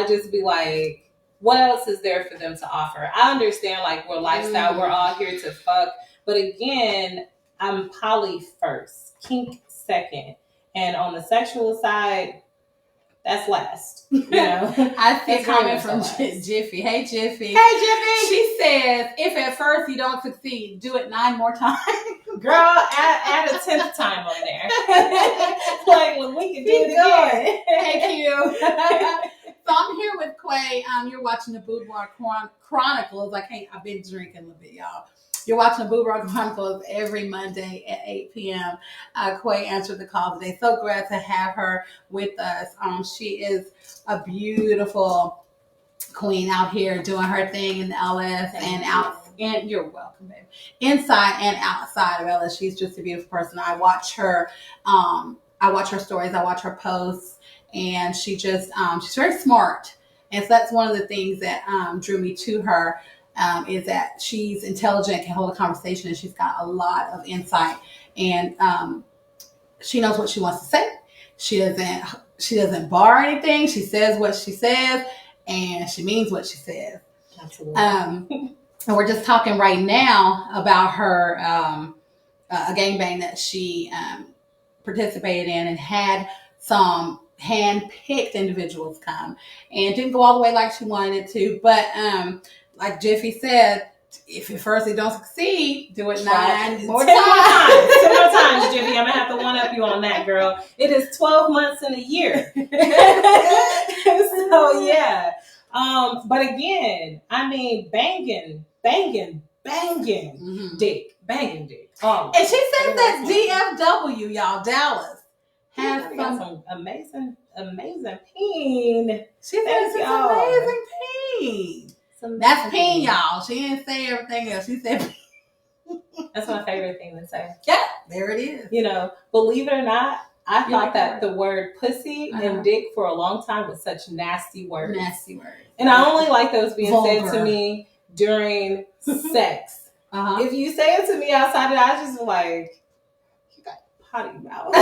just be like, what else is there for them to offer? I understand, like, we're lifestyle, we're all here to fuck, but again, I'm poly first, kink second, and on the sexual side, that's last. You know, I see a comment from Jiffy. Hey, Jiffy. She says, if at first you don't succeed, do it 9 more times. Girl, add a 10th time on there. Like, when we can do it again. Thank you. So I'm here with Quay. You're watching the Boudoir Chronicles. I've been drinking a little bit, y'all. You're watching the Boudoir Chronicles every Monday at 8 p.m. Quay answered the call today. So glad to have her with us. She is a beautiful queen out here doing her thing in the LS and you're welcome, babe. Inside and outside of LS, she's just a beautiful person. I watch her stories, I watch her posts, and she's very smart. And so that's one of the things that drew me to her. Is that she's intelligent, can hold a conversation, and she's got a lot of insight. And she knows what she wants to say. She doesn't bar anything. She says what she says, and she means what she says. Absolutely. And we're just talking right now about her a gangbang that she participated in and had some hand-picked individuals come, and didn't go all the way like she wanted it to, but like Jiffy said, if at first you don't succeed, do it 9 more times. 10 more times, Jiffy. I'm going to have to one-up you on that, girl. It is 12 months in a year. So, yeah. But again, I mean, banging dick. Banging dick. And she says that DFW, y'all, Dallas, has some amazing peen. She says it's amazing peen. That's peen, y'all. She didn't say everything else. She said peen. That's my favorite thing to say. Yeah, there it is. You know, believe it or not, I thought that the word pussy and dick for a long time was such nasty words. And I only like those being said to me during sex. If you say it to me outside of that, I just like, you got potty mouth.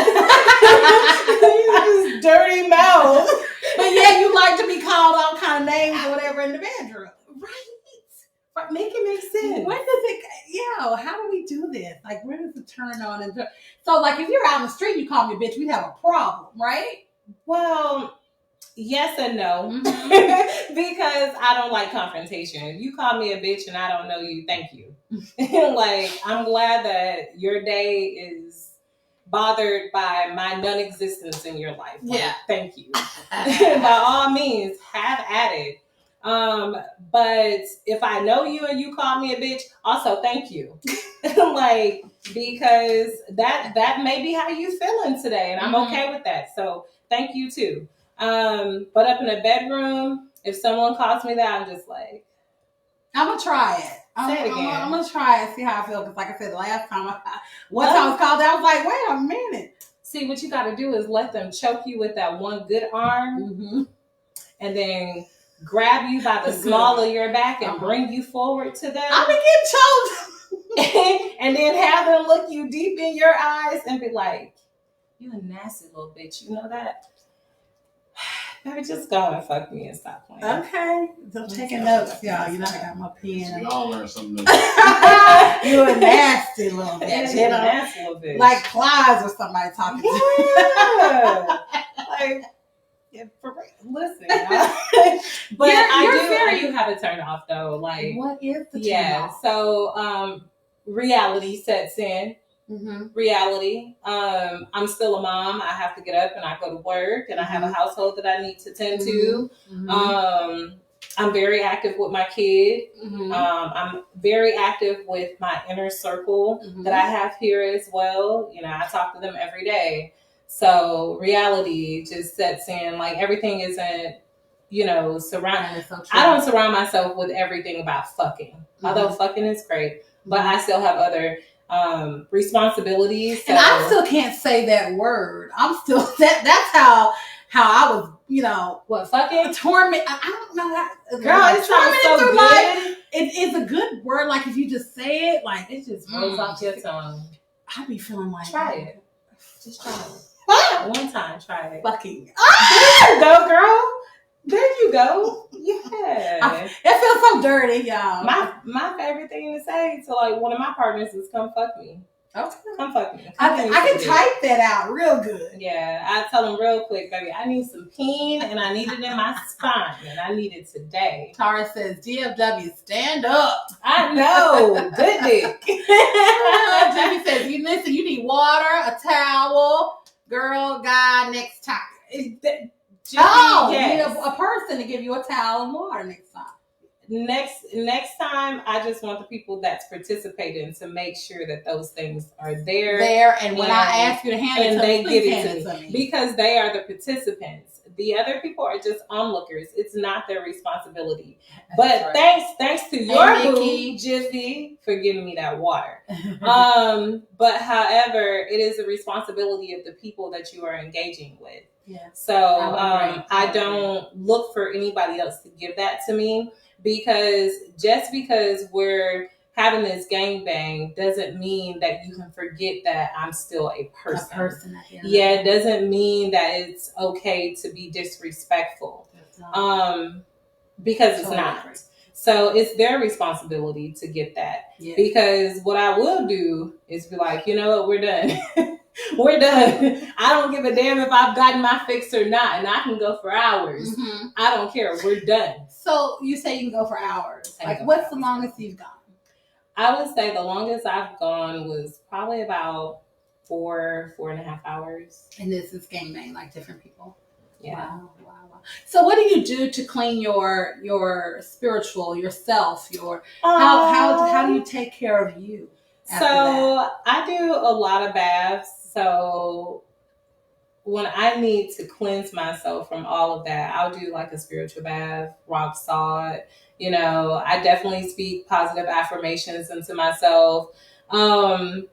You just dirty mouth. But yeah, you like to be called all kind of names or whatever in the bedroom. Right. Make it make sense. When does it, how do we do this? Like, where does it turn on? So, like, if you're out in the street, you call me a bitch, we'd have a problem, right? Well, yes and no. Because I don't like confrontation. If you call me a bitch and I don't know you, thank you. Like, I'm glad that your day is bothered by my non-existence in your life. Like, thank you. By all means, have at it. But if I know you and you call me a bitch, also thank you. Like, because that may be how you feeling today, and I'm okay with that. So thank you too. But up in the bedroom, if someone calls me that, I'm just like, I'm gonna try it. Say it again. I'm gonna try it, see how I feel. Because like I said, the last time I was called, I was like, wait a minute. See, what you got to do is let them choke you with that one good arm, and then grab you by the small of your back and bring you forward to them. I'm gonna get choked. And then have them look you deep in your eyes and be like, you a nasty little bitch. You know that? Baby, just go and fuck me and stop playing. Okay. So I'm taking notes, y'all. You know I got my pen. We all learn something new. You a nasty little bitch. You know? Nasty little bitch. Like Clives or somebody talking to you. Yeah. Like, for real. Listen, but I do have it turned off though. Like, what is the turn off? So reality sets in. Reality. I'm still a mom. I have to get up and I go to work, and I have a household that I need to tend to. I'm very active with my kid. I'm very active with my inner circle that I have here as well. You know, I talk to them every day. So reality just sets in. Like, everything isn't, surround. So I don't surround myself with everything about fucking. Although fucking is great, but I still have other responsibilities. And I still can't say that word. I'm still that's how I was, what fucking torment. I don't know how. Girl, it sounds so good. Life. It's a good word. Like if you just say it, like it just rolls off your tongue. I'd be feeling like try it. Just try it. One time, try it. Fucking. There you go, girl. There you go. Yeah. It feels so dirty, y'all. My favorite thing to say to like one of my partners is come fuck me. Okay. Come fuck me. I can type that out real good. Yeah. I tell them real quick, baby, I need some peen and I need it in my spine and I need it today. Tara says, DFW, stand up. I know. Good dick. Jimmy says, you need water, a towel, girl, guy, next time. Yes. You need a person to give you a towel and water next time. Next time, I just want the people that's participating to make sure that those things are there. And when I ask you to hand it to they me, give it to me. Because they are the participants. The other people are just onlookers. It's not their responsibility. But thanks to your boo, Jiffy, for giving me that water. But however, it is the responsibility of the people that you are engaging with. Yeah. So I don't look for anybody else to give that to me, because just because we're having this gangbang doesn't mean that you can forget that I'm still a person. It doesn't mean that it's okay to be disrespectful, because it's not. So it's their responsibility to get that. Yeah. Because what I will do is be like, you know what, we're done. We're done. I don't give a damn if I've gotten my fix or not, and I can go for hours. Mm-hmm. I don't care. We're done. So you say you can go for hours. Like, what's the longest you've gone? I would say the longest I've gone was probably about 4.5 hours. And this is gangbang, like different people. Yeah. Wow. So what do you do to clean your spiritual, yourself, how do you take care of you? So I do a lot of baths. So when I need to cleanse myself from all of that, I'll do like a spiritual bath, rock salt. I definitely speak positive affirmations into myself. And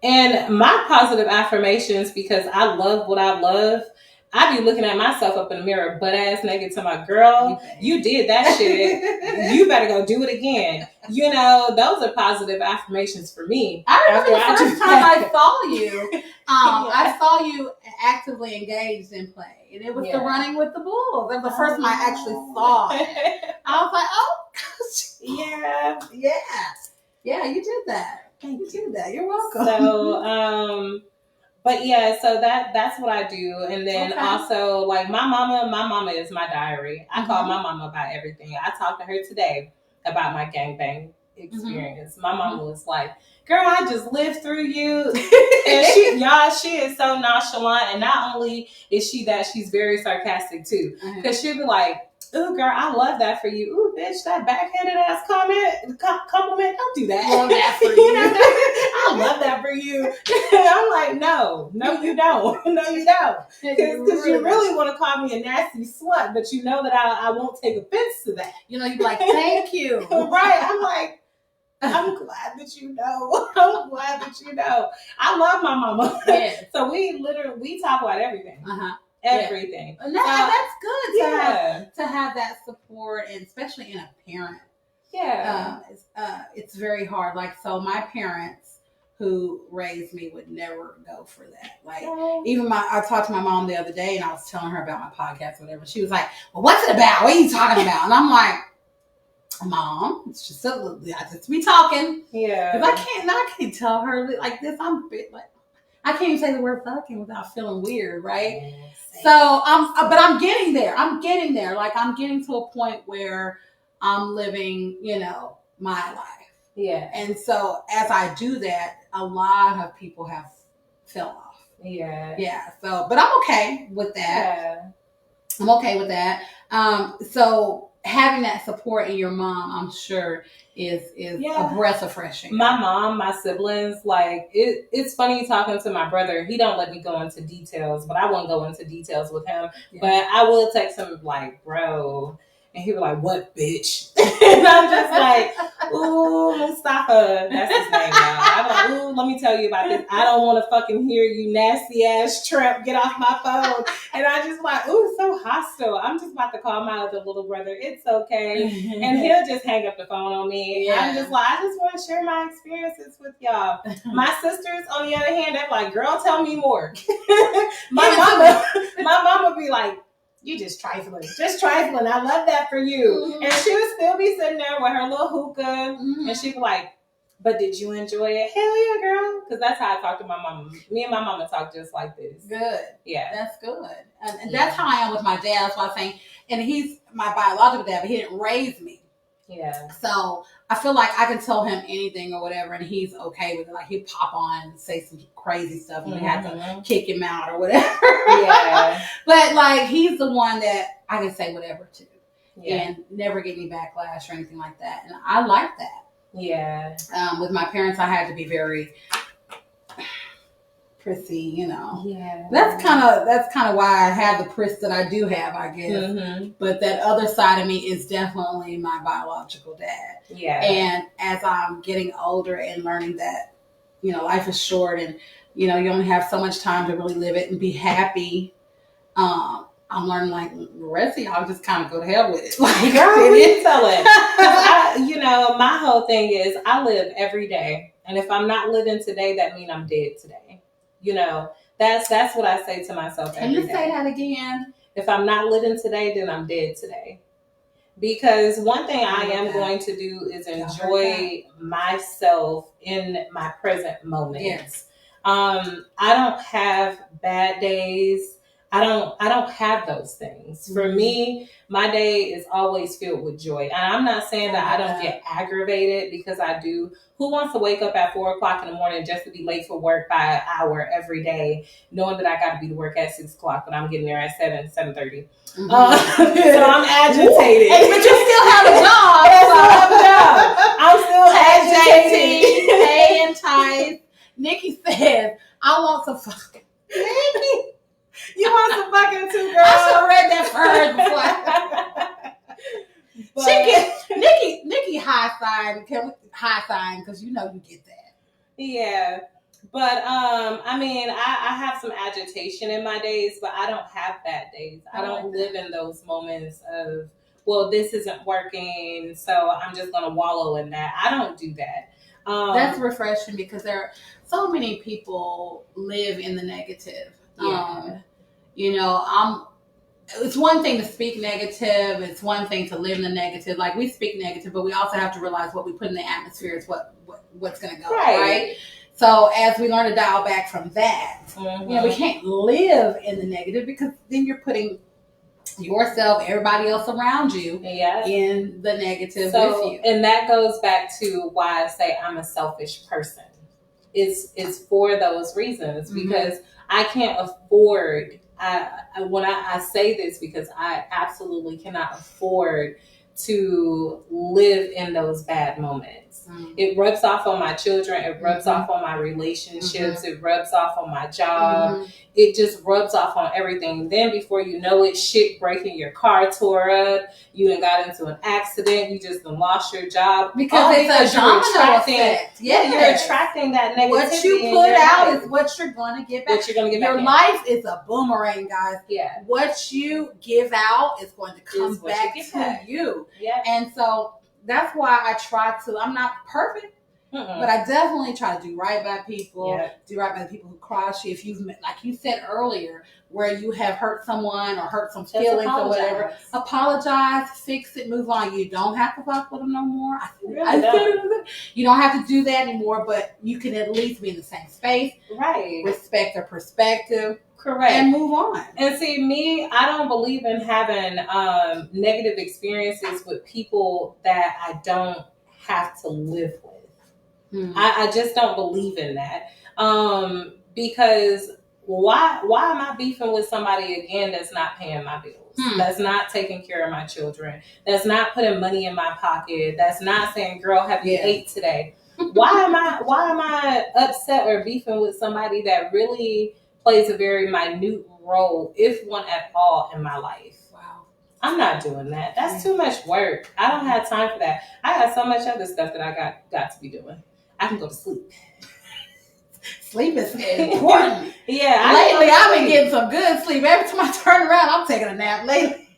my positive affirmations, because I love what I love, I be looking at myself up in the mirror, butt ass naked, to my girl, you did that shit. You better go do it again. Those are positive affirmations for me. I remember the first time I saw you. I saw you actively engaged in play, and it was the running with the bulls. That was the first time I actually saw it. I was like, oh, yeah, you did that. You did that. You're welcome. So, but yeah, so that's what I do. And then also, like, my mama is my diary. I call my mama about everything. I talked to her today about my gangbang experience. Mm-hmm. My mama was like, girl, I just lived through you. And she is so nonchalant. And not only is she that, she's very sarcastic too. Because she'll be like, ooh, girl, I love that for you. Ooh, bitch, that backhanded ass compliment. Don't do that. Love that for you. I love that for you. I'm like, no, you don't. No, you don't. Because you really want to call me a nasty slut, but you know that I won't take offense to that. You're like, thank you. Right. I'm like, I'm glad that you know. I'm glad that you know. I love my mama. Yes. So we talk about everything. Everything. Yeah. That's good to have that support, and especially in a parent. Yeah. It's very hard. Like, so my parents who raised me would never go for that. Like, even I talked to my mom the other day, and I was telling her about my podcast or whatever. She was like, well, what's it about? What are you talking about? And I'm like, Mom, it's just I just be talking. Yeah. Because I can't tell her like this. I can't even say the word fucking without feeling weird, right? Yes. So but I'm getting there. Like, I'm getting to a point where I'm living, my life. Yeah. And so as I do that, a lot of people have fell off. Yeah. Yeah. So, but I'm okay with that. Yeah. I'm okay with that. So having that support in your mom, I'm sure, is a breath of fresh air. My mom, my siblings, like it's funny talking to my brother. He don't let me go into details, but I won't go into details with him. Yeah. But I will text him like, bro. And he was like, what, bitch? And I'm just like, ooh, Mustafa. That's his name now. I'm like, ooh, let me tell you about this. I don't want to fucking hear you nasty ass tramp. Get off my phone. And I just like, ooh, so hostile. I'm just about to call my other little brother. It's okay. And he'll just hang up the phone on me. Yeah. I'm just like, I just want to share my experiences with y'all. My sisters, on the other hand, they're like, girl, tell me more. my mama be like, you just trifling. I love that for you. Mm-hmm. And she would still be sitting there with her little hookah. Mm-hmm. And she'd be like, but did you enjoy it? Hell yeah, girl. Because that's how I talk to my mama. Me and my mama talk just like this. Good. Yeah. That's good. And that's how I am with my dad. That's why I'm saying, and he's my biological dad, but he didn't raise me. Yeah. So I feel like I can tell him anything or whatever, and he's okay with it. Like he'd pop on and say some crazy stuff, and we had to kick him out or whatever. Yeah. But like he's the one that I can say whatever to, and never get any backlash or anything like that. And I like that. Yeah. With my parents, I had to be very prissy, you know. Yeah. That's kind of why I have the priss that I do have, I guess. Mm-hmm. But that other side of me is definitely my biological dad. Yeah. And as I'm getting older and learning that, you know, life is short and, you know, you only have so much time to really live it and be happy. I'm learning like the rest of y'all just kind of go to hell with it. Like, girl, we tell it. You know, my whole thing is I live every day. And if I'm not living today, that means I'm dead today. You know, that's what I say to myself every day. Can you say that again? If I'm not living today, then I'm dead today. Because one thing I am going to do is enjoy myself in my present moment. Yes. I don't have bad days. I don't have those things. For me, my day is always filled with joy. And I'm not saying that I don't get aggravated, because I do. Who wants to wake up at 4:00 in the morning just to be late for work by an hour every day, knowing that I got to be to work at 6:00, but I'm getting there at 7:30. So I'm agitated. But you still have a job. I'm still agitated. Hey, and Ty. Nikki says, I want some fucking. Nikki. You want some fucking too, girl? I should have read that first before. She gets Nikki high sign because you know you get that. Yeah, but I mean, I have some agitation in my days, but I don't have bad days. I don't live in those moments of, well, this isn't working, so I'm just gonna wallow in that. I don't do that. That's refreshing, because there are so many people live in the negative. Yeah. You know, it's one thing to speak negative. It's one thing to live in the negative. Like, we speak negative, but we also have to realize what we put in the atmosphere is what's going to go, right? So as we learn to dial back from that, you know, we can't live in the negative, because then you're putting yourself, everybody else around you, in the negative with you. And that goes back to why I say I'm a selfish person. It's for those reasons, because I can't afford. When I say this, because I absolutely cannot afford to live in those bad moments. It rubs off on my children. It rubs off on my relationships. It rubs off on my job. It just rubs off on everything. Then before you know it, shit breaking, your car tore up. You done got into an accident. You just done lost your job. Because it's a domino effect. You're attracting that negativity. What you put out is what you're going to get back. What you're going to get back. Your life is a boomerang, guys. Yeah. What you give out is going to come back to you. Yeah. And so that's why I try to. I'm not perfect. But I definitely try to do right by people, do right by the people who cross you. If you've, like you said earlier, where you have hurt someone or hurt some feelings or whatever, apologize, fix it, move on. You don't have to fuck with them no more. You don't have to do that anymore, but you can at least be in the same space. Right. Respect their perspective. Correct. And move on. And see, me, I don't believe in having negative experiences with people that I don't have to live with. I just don't believe in that. Because why am I beefing with somebody again that's not paying my bills, that's not taking care of my children, that's not putting money in my pocket, that's not saying, girl, have you ate today? Why am I upset or beefing with somebody that really plays a very minute role, if one at all, in my life? Wow. I'm not doing that. That's too much work. I don't have time for that. I got so much other stuff that I got to be doing. I can go to sleep. Sleep is important. Yeah. Lately, I've been getting some good sleep. Every time I turn around, I'm taking a nap. Lately,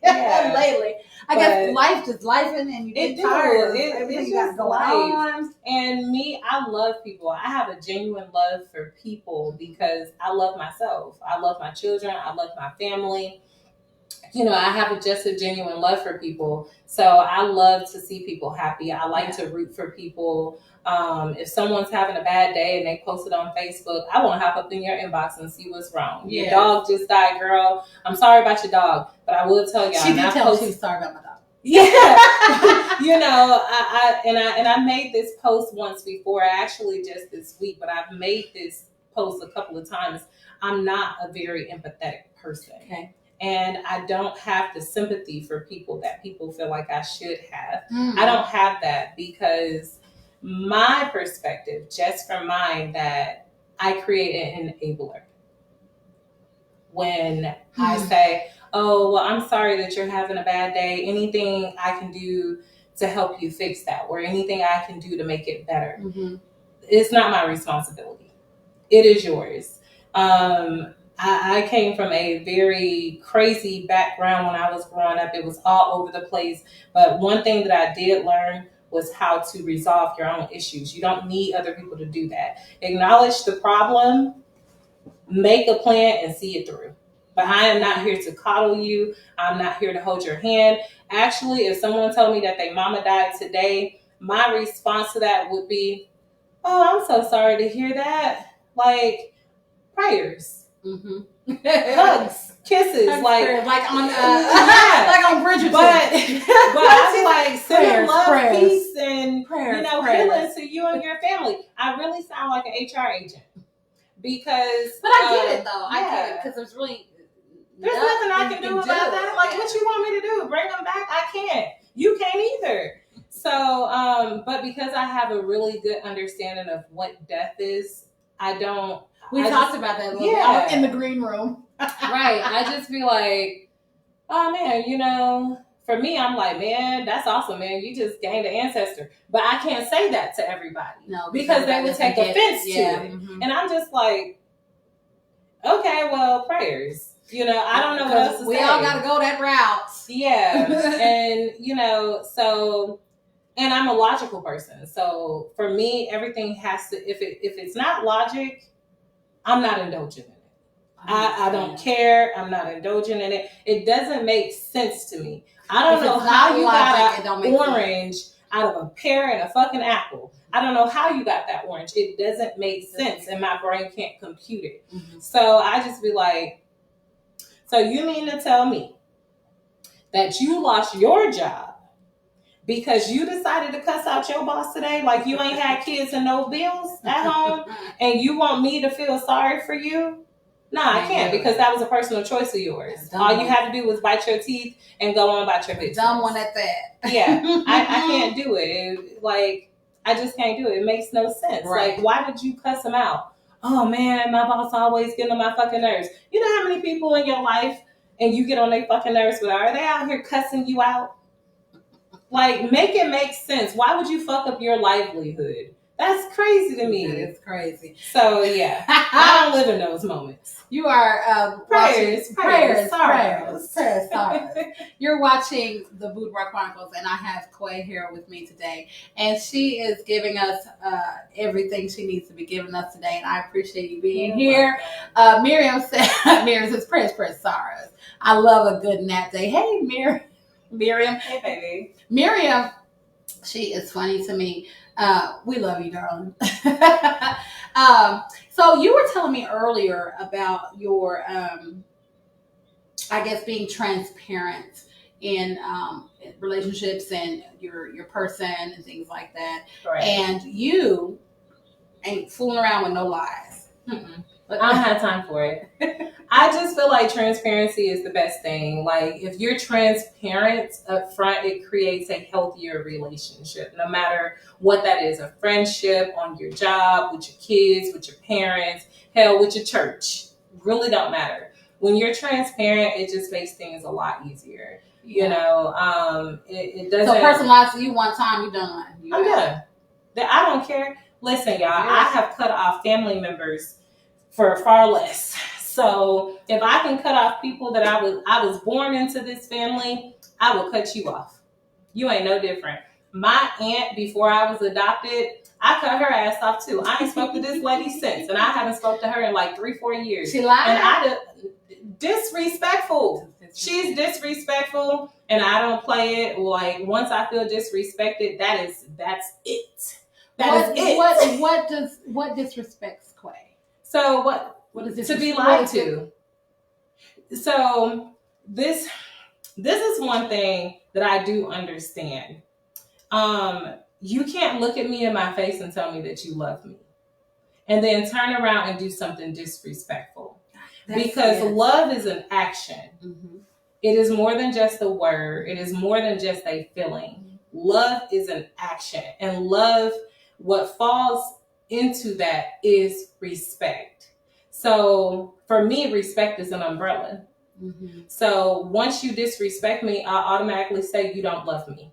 I guess life just lifing, and you get tired. Everything you got going on. And me, I love people. I have a genuine love for people because I love myself. I love my children. I love my family. You know, I have just a genuine love for people. So I love to see people happy. I like to root for people. If someone's having a bad day and they post it on Facebook, I want to hop up in your inbox and see what's wrong. Your dog just died, girl. I'm sorry about your dog, but I will tell y'all. She did tell me she was sorry about my dog. Yeah. You know, I made this post once before, actually just this week, but I've made this post a couple of times. I'm not a very empathetic person. Okay. And I don't have the sympathy for people that people feel like I should have. I don't have that because my perspective, just from mine, that I create an enabler. When I say, oh, well, I'm sorry that you're having a bad day. Anything I can do to help you fix that, or anything I can do to make it better. It's not my responsibility. It is yours. I came from a very crazy background when I was growing up. It was all over the place. But one thing that I did learn was how to resolve your own issues. You don't need other people to do that. Acknowledge the problem, make a plan, and see it through. But I am not here to coddle you. I'm not here to hold your hand. Actually, if someone told me that their mama died today, my response to that would be, oh, I'm so sorry to hear that. Like, prayers. Hugs, kisses, like on like on Bridgerton. But I like sending love, peace, and healing to you and your family. I really sound like an HR agent because. But I get it though. I get it because there's nothing I can do about that. Like, what you want me to do? Bring them back? I can't. You can't either. So, but because I have a really good understanding of what death is, I don't. We talked about that a little bit in the green room. Right. I just be like, oh man, for me, I'm like, man, that's awesome, man. You just gained an ancestor. But I can't say that to everybody. No, because they would take offense to it. And I'm just like, okay, well, prayers. I don't know what else to say. We all got to go that route. Yeah. And, and I'm a logical person. So for me, everything has to, if it's not logic, I'm not indulging in it. I don't care. I'm not indulging in it. It doesn't make sense to me. I don't know how you got an orange out of a pear and a fucking apple. I don't know how you got that orange. It doesn't make sense, and my brain can't compute it. So I just be like, so you mean to tell me that you lost your job because you decided to cuss out your boss today, like you ain't had kids and no bills at home, and you want me to feel sorry for you? No, I can't, because that was a personal choice of yours. All you had to do was bite your teeth and go on about your business. Dumb one at that. Yeah, I can't do it. Like, I just can't do it. It makes no sense. Right. Like, why did you cuss him out? Oh man, my boss always getting on my fucking nerves. You know how many people in your life and you get on their fucking nerves, but are they out here cussing you out? Like, make it make sense. Why would you fuck up your livelihood? That's crazy to me. It's crazy. So yeah, I don't live in those moments. You are prayers. You're watching the Boudoir Chronicles, and I have Quay here with me today, and she is giving us everything she needs to be giving us today, and I appreciate you being here. Miriam says prayers, sorrows. I love a good nap day. Hey, Miriam. Hey, baby. Miriam, she is funny to me. We love you, darling. So you were telling me earlier about your, I guess, being transparent in relationships and your person and things like that. Right. And you ain't fooling around with no lies. I don't have time for it. I just feel like transparency is the best thing. Like, if you're transparent up front, it creates a healthier relationship, no matter what that is, a friendship, on your job, with your kids, with your parents, hell, with your church. Really don't matter. When you're transparent, it just makes things a lot easier. You know, it doesn't. So, person lies to you one time, you're done. I'm done. I don't care. Listen, y'all, I have cut off family members for far less. So if I can cut off people that I was born into this family, I will cut you off. You ain't no different. My aunt, before I was adopted, I cut her ass off too. I ain't spoke to this lady since, and I haven't spoke to her in like 3-4 years. She lied. And disrespectful. She's disrespectful, and I don't play it. Like, once I feel disrespected, that's it. That is it. What disrespects Quay? So what is this? To be lied to. So this is one thing that I do understand. You can't look at me in my face and tell me that you love me, and then turn around and do something disrespectful. Because love is an action. Mm-hmm. It is more than just a word. It is more than just a feeling. Mm-hmm. Love is an action. And love, what falls into that is respect. So for me, respect is an umbrella. Mm-hmm. So once you disrespect me, I automatically say you don't love me.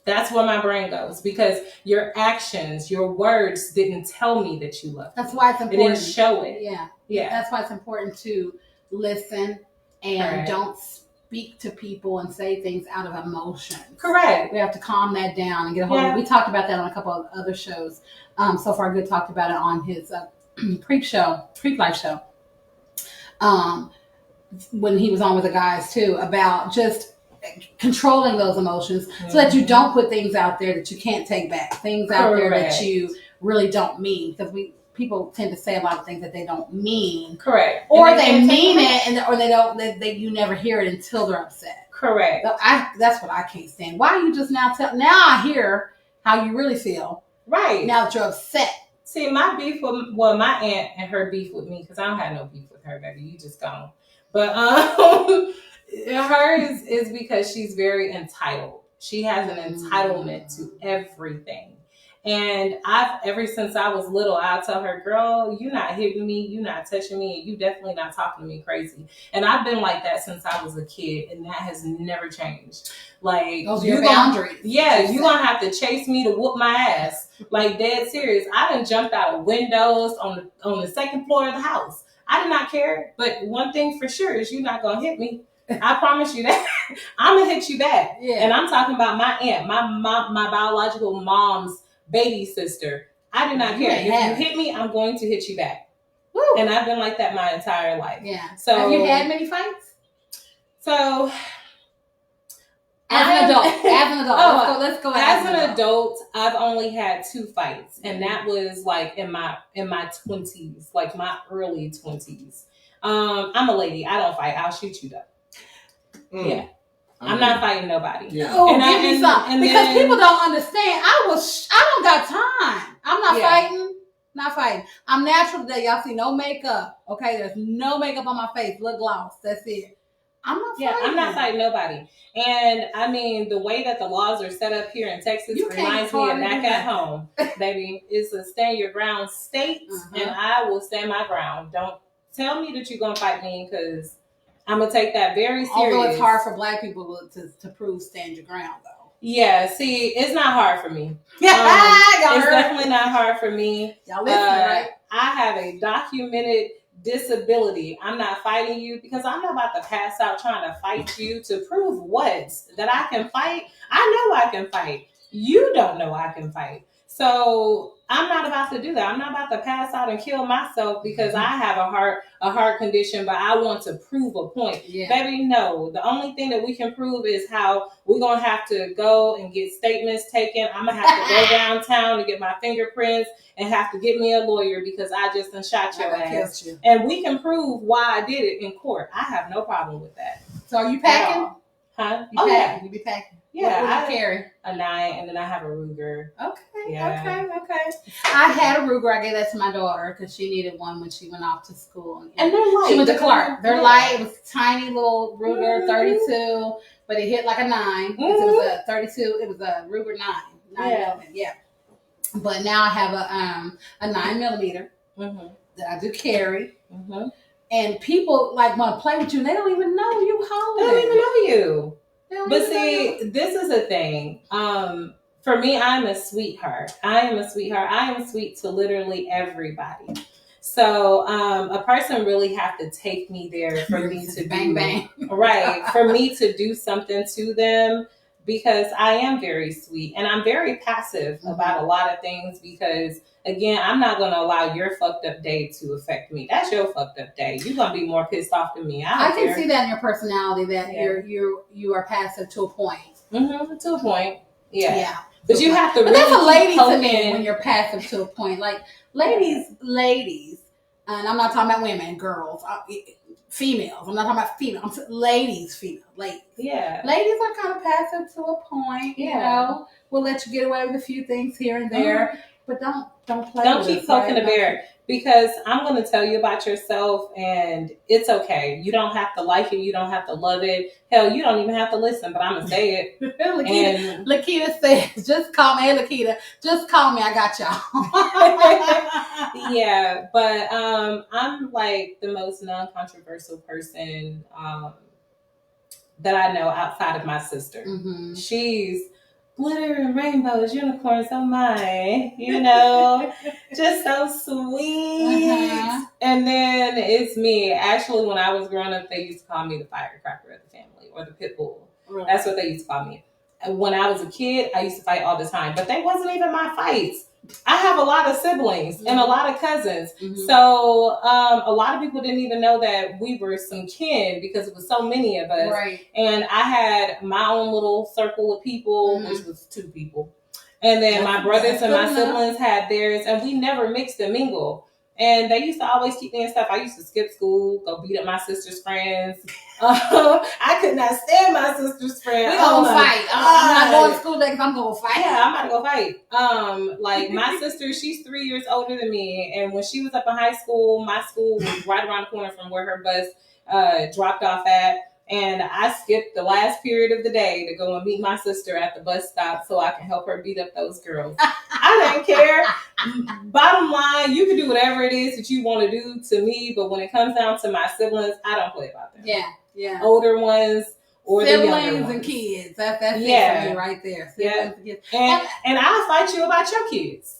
That's where my brain goes, because your actions, your words didn't tell me that you love me. That's why it's important. It didn't show it. Yeah. That's why it's important to listen and don't speak to people and say things out of emotion. Correct. We have to calm that down and get a hold of it. We talked about that on a couple of other shows. So Far Good talked about it on his Preach Life show. When he was on with the guys too, about just controlling those emotions, so that you don't put things out there that you can't take back, things out there that you really don't mean, because people tend to say a lot of things that they don't mean. Correct. Or they mean it, or they don't. You never hear it until they're upset. Correct. So that's what I can't stand. Why you just now I hear how you really feel. Right. Now that you're upset. See, my beef with my aunt and her beef with me, because I don't have no beef with her, baby. You just gone. But hers is because she's very entitled. She has an entitlement to everything. And ever since I was little, I'll tell her, girl, you're not hitting me, you're not touching me, and you definitely not talking to me crazy. And I've been like that since I was a kid, and that has never changed. Like, those are your boundaries. You're gonna have to chase me to whoop my ass. Like, dead serious. I done jumped out of windows on the second floor of the house. I did not care, but one thing for sure is you're not gonna hit me. I promise you that. I'm gonna hit you back. Yeah. And I'm talking about my aunt, my biological mom's baby sister. I do not care. If you hit me, I'm going to hit you back. Woo. And I've been like that my entire life. Yeah. So have you had many fights? So as an adult. Let's go. As an adult, I've only had 2 fights, and that was like in my 20s, like my early 20s. I'm a lady. I don't fight. I'll shoot you though. Yeah. I'm not fighting nobody. Yeah. Oh, give me some. Because people don't understand. I don't got time. I'm not fighting. Not fighting. I'm natural today. Y'all see no makeup. Okay, there's no makeup on my face. Lip gloss. That's it. I'm not fighting. I'm not fighting nobody. And I mean, the way that the laws are set up here in Texas reminds me of back at home. Baby, it's a stand your ground state, and I will stand my ground. Don't tell me that you're going to fight me, because I'm going to take that very serious. Although it's hard for Black people to prove stand your ground, though. Yeah, see, it's not hard for me. It's definitely not hard for me. Y'all listen, right? I have a documented disability. I'm not fighting you, because I'm not about to pass out trying to fight you to prove what? That I can fight? I know I can fight. You don't know I can fight. So I'm not about to do that. I'm not about to pass out and kill myself because I have a heart condition, but I want to prove a point. Yeah. Baby, no. The only thing that we can prove is how we're going to have to go and get statements taken. I'm going to have to go downtown to get my fingerprints and have to get me a lawyer because I just done shot your ass. You. And we can prove why I did it in court. I have no problem with that. So are you packing? Huh? You packing? You be packing? Yeah, What do you carry? A 9, and then I have a Ruger. Okay, Yeah. okay. I had a Ruger. I gave that to my daughter because she needed one when she went off to school. And they're light. She went to Clark. They're light. It was a tiny little Ruger 32, but it hit like a 9. It was a 32. It was a Ruger 9. Yeah. But now I have a 9mm that I do carry. And people like want to play with you. And they don't even know you hold. They don't even know you. But see, this is a thing. For me, I'm a sweetheart. I am sweet to literally everybody. So a person really have to take me there for me to bang bang. Right, for me to do something to them, because I am very sweet and I'm very passive about a lot of things, because again, I'm not going to allow your fucked up day to affect me. That's your fucked up day. You're going to be more pissed off than me. I can see that in your personality, that you are passive to a point. To a point. Yeah. But you have to really that's a lady to me when you're passive to a point. Like ladies, and I'm not talking about women, girls, females. I'm not talking about females. I'm saying ladies. Yeah. Ladies are kind of passive to a point. You know, we'll let you get away with a few things here and there, but don't play. Don't keep poking the bear, because I'm going to tell you about yourself, and it's okay. You don't have to like it. You don't have to love it. Hell, you don't even have to listen. But I'm gonna say it. Lakita says, "Just call me, hey, Lakita. Just call me. I got y'all." Yeah, but I'm like the most non-controversial person that I know outside of my sister. She's glitter and rainbows, unicorns, oh my, just so sweet. And then it's me. Actually, when I was growing up, they used to call me the firecracker of the family, or the pit bull. Really? That's what they used to call me. And when I was a kid, I used to fight all the time, but they wasn't even my fights. I have a lot of siblings and a lot of cousins. So a lot of people didn't even know that we were some kin, because it was so many of us. Right. And I had my own little circle of people, which was 2 people. And then my brothers and my siblings had theirs, and we never mixed and mingled. And they used to always keep me in stuff. I used to skip school, go beat up my sister's friends. I could not stand my sister's friends. We gonna fight. I'm not going to school today because I'm gonna fight. Yeah, I'm about to go fight. Like my sister, she's 3 years older than me, and when she was up in high school, my school was right around the corner from where her bus dropped off at. And I skipped the last period of the day to go and meet my sister at the bus stop so I can help her beat up those girls. I didn't care. Bottom line, you can do whatever it is that you want to do to me, but when it comes down to my siblings, I don't play about them. Yeah. Older ones or siblings, the younger ones. And kids. That's it for me right there. Siblings and kids. And I'll fight you about your kids.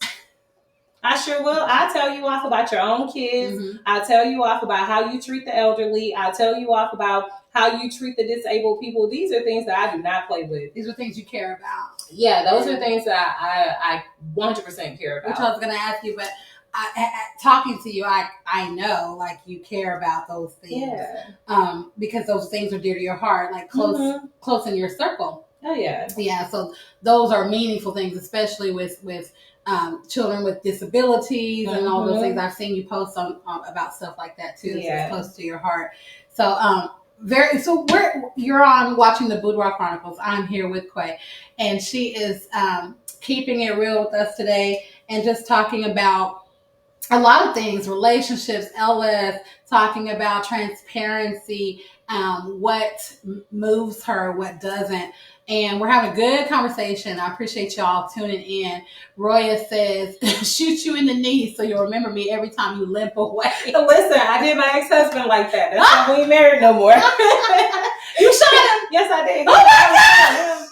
I sure will. I'll tell you off about your own kids. I'll tell you off about how you treat the elderly. I'll tell you off about how you treat the disabled people. These are things that I do not play with. These are things you care about. Yeah, those are things that I 100% care about. Which I was going to ask you, but talking to you, I know like you care about those things. Yeah. Because those things are dear to your heart, like close in your circle. Oh yeah. Yeah. So those are meaningful things, especially with children with disabilities and all those things. I've seen you post on about stuff like that too. Yeah. So it's close to your heart. So you're on watching the Boudoir Chronicles. I'm here with Quay, and she is keeping it real with us today and just talking about a lot of things, relationships, LS, talking about transparency, what moves her, what doesn't. And we're having a good conversation. I appreciate y'all tuning in. Roya says, shoot you in the knee so you'll remember me every time you limp away. Listen, I did my ex-husband like that. That's why we ain't married no more. You shot him? Yes, I did. Oh my God.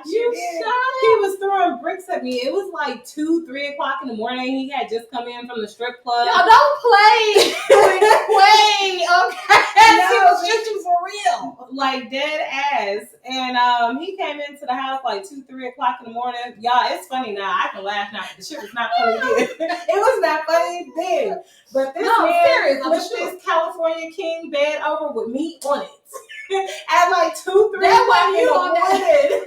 You shot him? He was throwing bricks at me. It was like 2-3 o'clock in the morning. He had just come in from the strip club. Y'all don't play. Wait, okay. No, shoot you for real. Like dead ass. And he came into the house like 2-3 o'clock in the morning. Y'all, it's funny now. I can laugh now. The shit was not funny then. It was not funny then. But this man flipped this California King bed over with me on it. At like 2-3 o'clock in the morning.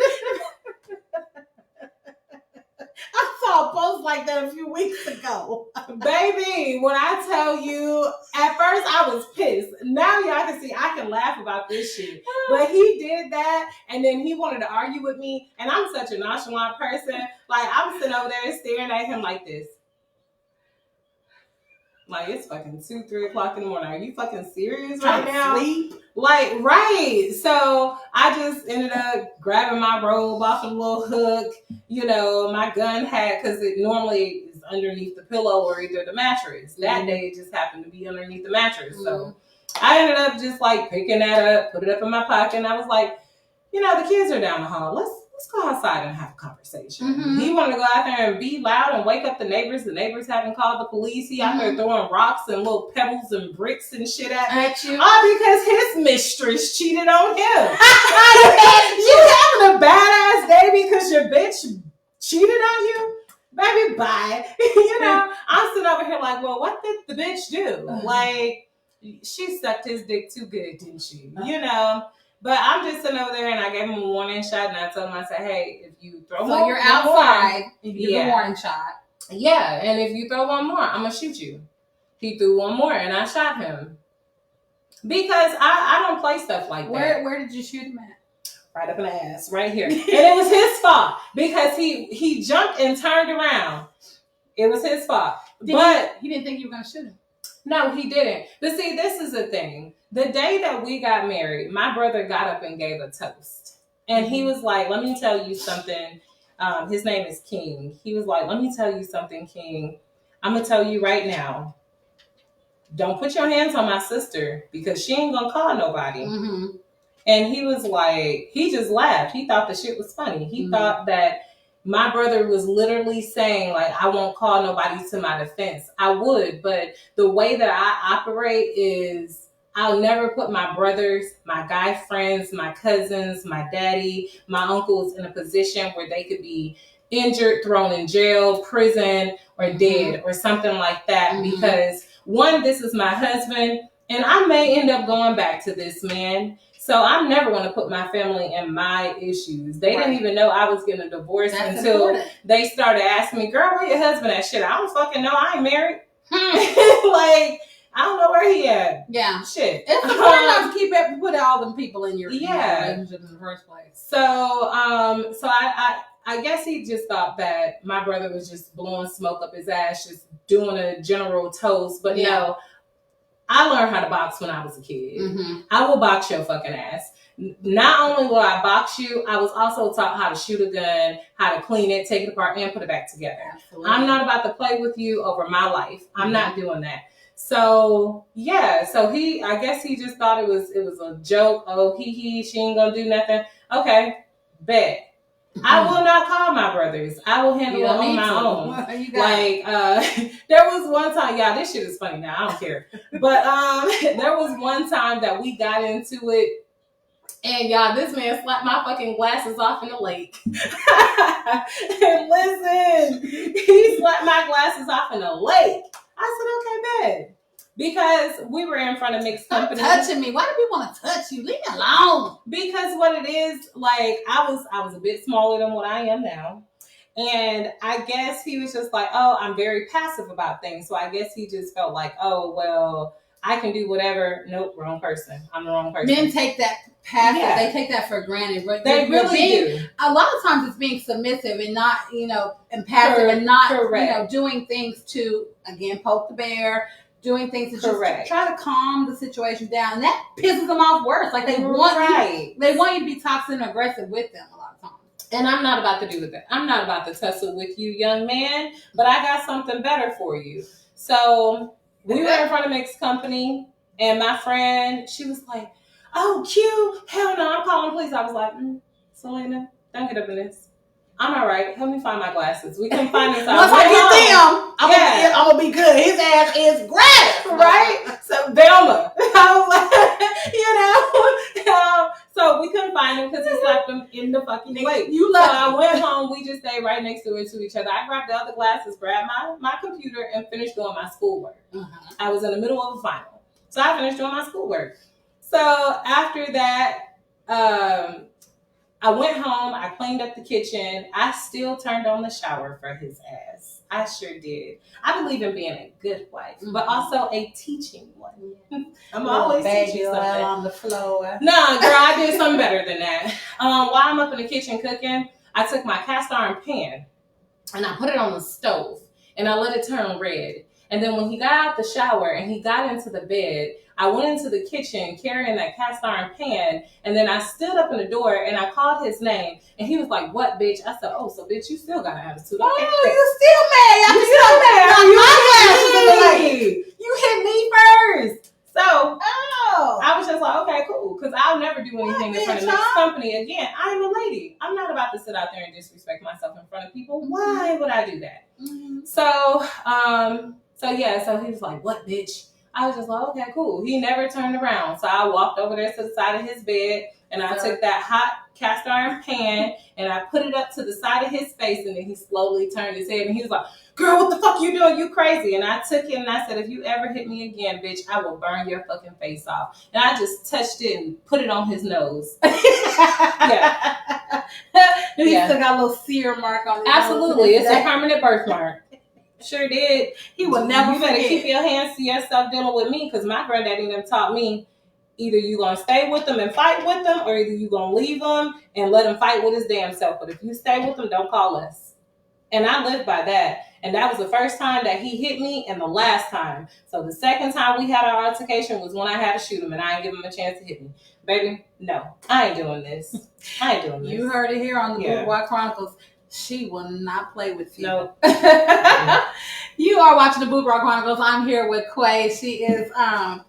I saw a post like that a few weeks ago. Baby, when I tell you, at first I was pissed. Now y'all can see I can laugh about this shit. But he did that, and then he wanted to argue with me, and I'm such a nonchalant person. Like, I'm sitting over there staring at him like this. Like, it's fucking 2, 3 o'clock in the morning. Are you fucking serious right now? Sleep. Like, right. So I just ended up grabbing my robe off a little hook. You know, my gun had, because it normally is underneath the pillow or either the mattress. That day it just happened to be underneath the mattress. So I ended up just like picking that up, put it up in my pocket, and I was like, you know, the kids are down the hall. Let's go outside and have a conversation. He wanted to go out there and be loud and wake up the neighbors. The neighbors haven't called the police. He out there throwing rocks and little pebbles and bricks and shit at you. All because his mistress cheated on him. You having a badass day because your bitch cheated on you? Baby, bye. You know, I'm sitting over here like, well, what did the bitch do? Like, she sucked his dick too good, didn't she? You know? But I'm just sitting over there, and I gave him a warning shot, and I told him, I said, hey, if you throw one more... So you're outside, and you give a warning shot. Yeah, and if you throw one more, I'm going to shoot you. He threw one more, and I shot him. Because I don't play stuff like that. Where did you shoot him at? Right up in the ass, right here. And it was his fault, because he jumped and turned around. It was his fault. But he didn't think you were going to shoot him. No, he didn't. But see, this is the thing. The day that we got married, my brother got up and gave a toast. And he was like, let me tell you something. His name is King. He was like, let me tell you something, King. I'm going to tell you right now. Don't put your hands on my sister because she ain't going to call nobody. And he was like, he just laughed. He thought the shit was funny. He thought that my brother was literally saying, like, I won't call nobody to my defense. I would, but the way that I operate is I'll never put my brothers, my guy friends, my cousins, my daddy, my uncles in a position where they could be injured, thrown in jail, prison, or dead, or something like that. Because, one, this is my husband, and I may end up going back to this man. So I'm never going to put my family in my issues. They didn't even know I was getting a divorce until they started asking me, girl, where your husband at? Shit, I don't fucking know. I ain't married. Like, I don't know where he at. Yeah. Shit. It's important not to keep it, put all them people in your relationship in the first place. So, I guess he just thought that my brother was just blowing smoke up his ass, just doing a general toast. But no. I learned how to box when I was a kid. I will box your fucking ass. Not only will I box you, I was also taught how to shoot a gun, how to clean it, take it apart, and put it back together. Absolutely. I'm not about to play with you over my life. I'm not doing that. So yeah, I guess he just thought it was a joke. Oh, she ain't gonna do nothing. Okay, bet. I will not call my brothers. I will handle it on my own. Like, there was one time, y'all, this shit is funny now. I don't care. But there was one time that we got into it, and y'all, this man slapped my fucking glasses off in the lake. And listen, he slapped my glasses off in the lake. I said, okay, bad. Because we were in front of mixed company. Stop touching me. Why do people want to touch you? Leave me alone. Because what it is, like, I was a bit smaller than what I am now. And I guess he was just like, oh, I'm very passive about things. So I guess he just felt like, oh, well, I can do whatever. Nope, wrong person. I'm the wrong person. Men take that passive. Yeah. They take that for granted. But they really do. A lot of times it's being submissive and not, and passive and not, doing things to, again, poke the bear. Doing things to just try to calm the situation down, and that pisses them off worse. Like they want you to be toxic and aggressive with them a lot of times. And I'm not about to do with that. I'm not about to tussle with you, young man. But I got something better for you. So we were in front of mixed company, and my friend, she was like, "Oh, Q, hell no, I'm calling the police." I was like, Selena, don't get up in this. I'm all right. Help me find my glasses. We can find this out. Once I get them, I'm gonna be good. His ass is great, right? So Velma, I was like, so we couldn't find him because he slapped him in the fucking lake. So I went home. We just stayed right next to each other. I grabbed the other glasses, grabbed my computer, and finished doing my schoolwork. I was in the middle of a final, so I finished doing my schoolwork. So after that, I went home, I cleaned up the kitchen. I still turned on the shower for his ass. I sure did. I believe in being a good wife, but also a teaching one. I'm always teaching something. On the floor. Nah, girl, I did something better than that. While I'm up in the kitchen cooking, I took my cast iron pan and I put it on the stove and I let it turn red. And then when he got out the shower and he got into the bed, I went into the kitchen carrying that cast iron pan, and then I stood up in the door and I called his name, and he was like, "What, bitch?" I said, "Oh, so bitch, you still got an attitude." Okay. Oh, you still mad? You still mad? You hit me first. So I was just like, okay, cool, because I'll never do anything in front of this company again. I'm a lady. I'm not about to sit out there and disrespect myself in front of people. Why would I do that? Mm-hmm. So he was like, "What, bitch?" I was just like, okay, cool. He never turned around. So I walked over there to the side of his bed and I took that hot cast iron pan and I put it up to the side of his face, and then he slowly turned his head and he was like, "Girl, what the fuck you doing? You crazy." And I took it and I said, "If you ever hit me again, bitch, I will burn your fucking face off." And I just touched it and put it on his nose. Yeah. He still got a little sear mark on his Absolutely. It's a permanent birthmark. Sure did. He will never You better keep your hands to yourself dealing with me, because my granddaddy them taught me, either you gonna stay with them and fight with them, or either you gonna leave them and let him fight with his damn self. But if you stay with them, don't call us. And I lived by that. And that was the first time that he hit me and the last time. So the second time we had our altercation was when I had to shoot him and I ain't give him a chance to hit me. Baby, no, I ain't doing this. I ain't doing this. You heard it here on the Boudoir Chronicles. She will not play with you. No. You are watching the Boudoir Chronicles. I'm here with Quay. She is a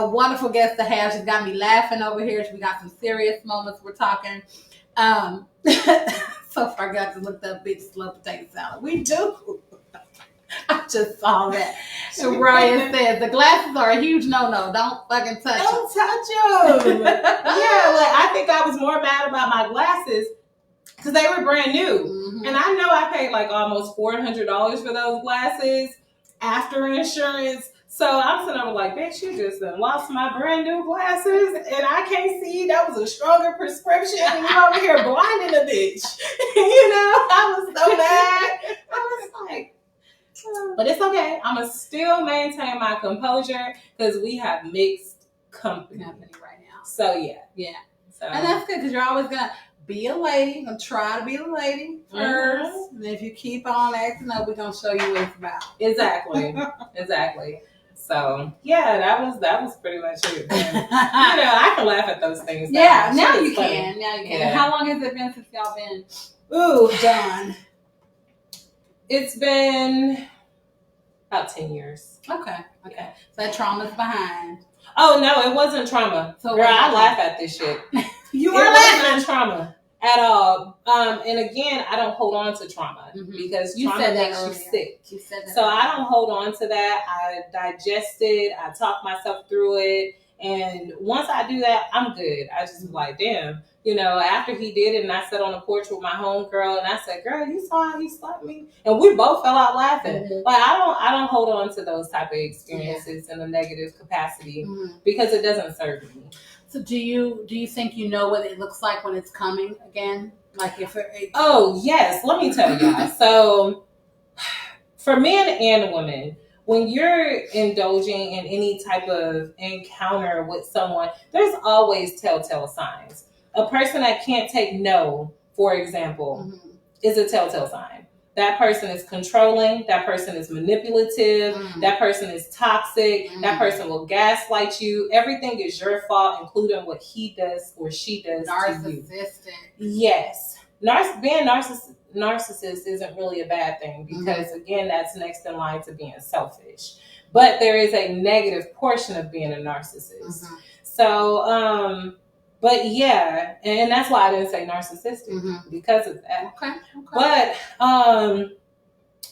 wonderful guest to have. She's got me laughing over here. We got some serious moments. We're talking. So far, I got to look up bitch slow potato salad. We do. I just saw that. And Ryan says the glasses are a huge no-no. Don't fucking touch them. Don't touch them. Yeah, like I think I was more mad about my glasses because they were brand new. Mm-hmm. And I know I paid like almost $400 for those glasses after insurance. So I'm sitting over like, bitch, you just lost my brand new glasses and I can't see. That was a stronger prescription and you're over here blinding a bitch. You know, I was so mad. I was like, but it's okay. I'm going to still maintain my composure because we have mixed company right now. So, yeah. Yeah. So. And that's good because you're always going to be a lady. I'm try to be a lady first. Mm-hmm. And if you keep on acting up, we're going to show you what it's about. Exactly. Exactly. So, yeah, that was pretty much it. You know, I can laugh at those things. Yeah, now you can. Now you can. Yeah. How long has it been since y'all been done? It's been about 10 years. Okay. So that trauma's behind. Oh, no, it wasn't trauma. So girl, I laugh at this shit. You were laughing? It wasn't trauma at all. And again, I don't hold on to trauma because trauma makes you sick. You said that. So I don't hold on to that. I digest it. I talk myself through it. And once I do that, I'm good. I just be like, damn. You know, after he did it and I sat on the porch with my homegirl and I said, girl, you saw how he slapped me? And we both fell out laughing. Mm-hmm. Like, I don't hold on to those type of experiences in a negative capacity because it doesn't serve me. So do you think you know what it looks like when it's coming again? Like if it... Oh, yes. Let me tell y'all. So for men and women, when you're indulging in any type of encounter with someone, there's always telltale signs. A person that can't take no, for example, is a telltale sign. That person is controlling. That person is manipulative. That person is toxic. That person will gaslight you. Everything is your fault, including what he does or she does to you. Narcissistic. Yes. Being narcissist isn't really a bad thing because, again, that's next in line to being selfish. But there is a negative portion of being a narcissist. So, but yeah, and that's why I didn't say narcissistic because of that. Okay.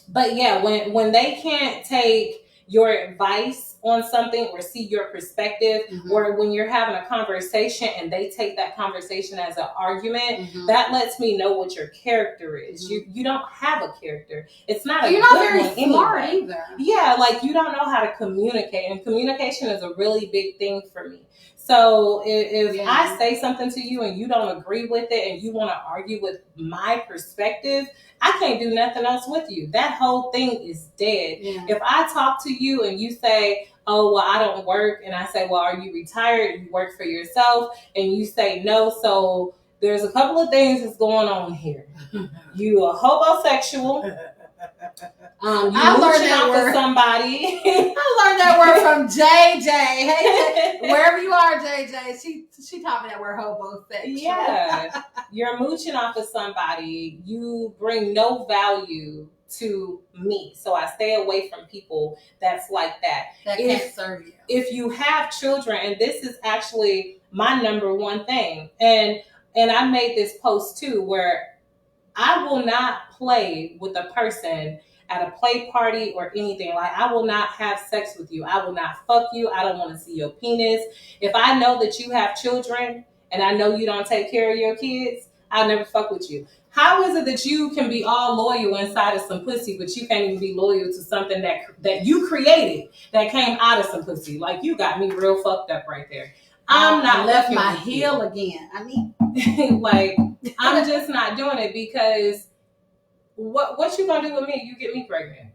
But yeah, when they can't take your advice on something or see your perspective, or when you're having a conversation and they take that conversation as an argument, that lets me know what your character is. You don't have a character. It's not a you're good not very one smart anyway. Either. Yeah, like you don't know how to communicate, and communication is a really big thing for me. So if I say something to you and you don't agree with it and you want to argue with my perspective, I can't do nothing else with you. That whole thing is dead. Yeah. If I talk to you and you say, oh, well, I don't work, and I say, well, are you retired? You work for yourself? And you say no. So there's a couple of things that's going on here. You a homosexual. You mooching off of somebody. I learned that word from JJ. Hey, wherever you are, JJ, she taught me that word homosexual. Yeah, you're mooching off of somebody. You bring no value to me, so I stay away from people that's like that. That can't serve you. If you have children, and this is actually my number one thing, and I made this post too, where I will not play with a person at a play party or anything. Like, I will not have sex with you. I will not fuck you. I don't want to see your penis. If I know that you have children and I know you don't take care of your kids, I'll never fuck with you. How is it that you can be all loyal inside of some pussy, but you can't even be loyal to something that you created that came out of some pussy? Like, you got me real fucked up right there. I'm not left my heel again. I mean, like, I'm just not doing it, because what you gonna do with me? You get me pregnant.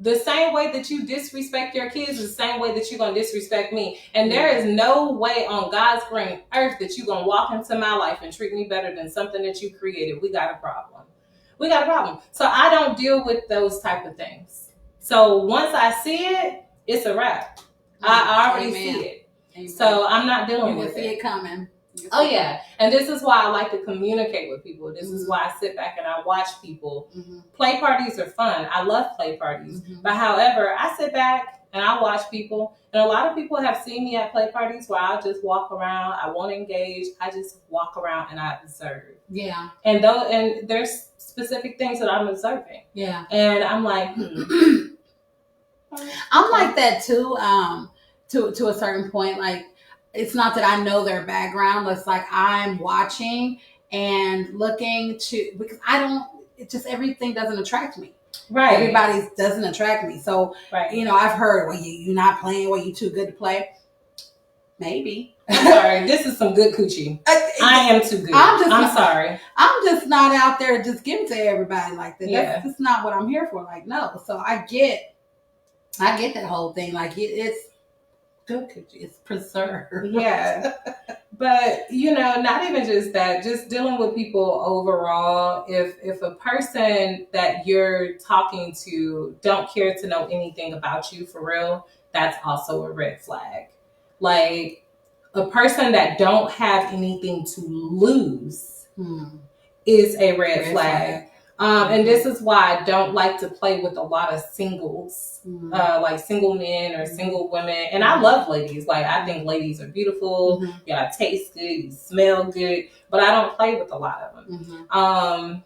The same way that you disrespect your kids is the same way that you're gonna disrespect me. And there is no way on God's green earth that you're gonna walk into my life and treat me better than something that you created. We got a problem. So I don't deal with those type of things. So once I see it, it's a wrap. I already see it. Amen. So I'm not dealing with it. You can see it coming. Oh yeah, and this is why I like to communicate with people. This is why I sit back and I watch people. Play parties are fun. I love play parties. But however, I sit back and I watch people, and a lot of people have seen me at play parties where I'll just walk around. I won't engage. I just walk around and I observe. Yeah. And there's specific things that I'm observing. Yeah. And I'm like, I'm like that too. To a certain point, like, it's not that I know their background. It's like I'm watching and looking to, because everything doesn't attract me. Right. Everybody doesn't attract me. So, I've heard, well, you're not playing, well, you too good to play. Maybe. I'm sorry. This is some good coochie. I am too good. I'm sorry. I'm just not out there just giving to everybody like that. Yeah. That's not what I'm here for. Like, no. So I get that whole thing. Like, it's good coochie. It's preserved. Yeah. But, not even just that, just dealing with people overall. If a person that you're talking to don't care to know anything about you for real, that's also a red flag. Like, a person that don't have anything to lose is a red flag. And this is why I don't like to play with a lot of singles, like single men or single women. And I love ladies. Like, I think ladies are beautiful. Y'all taste good. You smell good. But I don't play with a lot of them.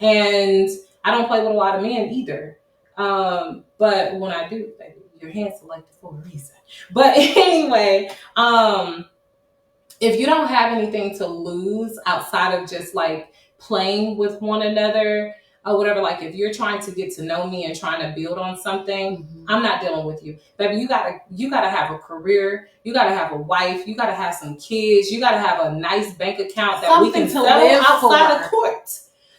And I don't play with a lot of men either. But when I do, baby, your hand's selected for a reason. But anyway, if you don't have anything to lose outside of just like playing with one another or whatever, like if you're trying to get to know me and trying to build on something, I'm not dealing with you. Baby, you gotta have a career, you gotta have a wife, you gotta have some kids, you gotta have a nice bank account that something we can settle outside of court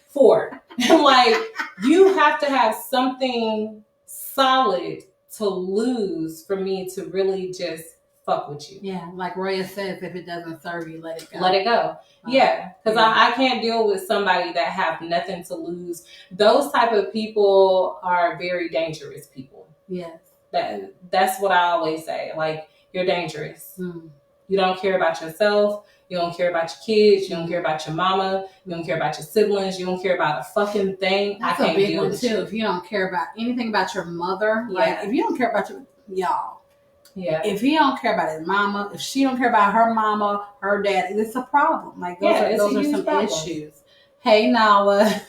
for. Like, you have to have something solid to lose for me to really just fuck with you. Yeah, like Roya says, if it doesn't serve you, let it go. Let it go. Yeah, because I can't deal with somebody that have nothing to lose. Those type of people are very dangerous people. Yes. That's what I always say. Like, you're dangerous. You don't care about yourself. You don't care about your kids. You don't care about your mama. You don't care about your siblings. You don't care about a fucking thing. That's a big one too. If you don't care about anything about your mother, like if you don't care about y'all. Yeah. If he don't care about his mama, if she don't care about her mama, her dad, it's a problem. Like those are some issues. Hey, Nala.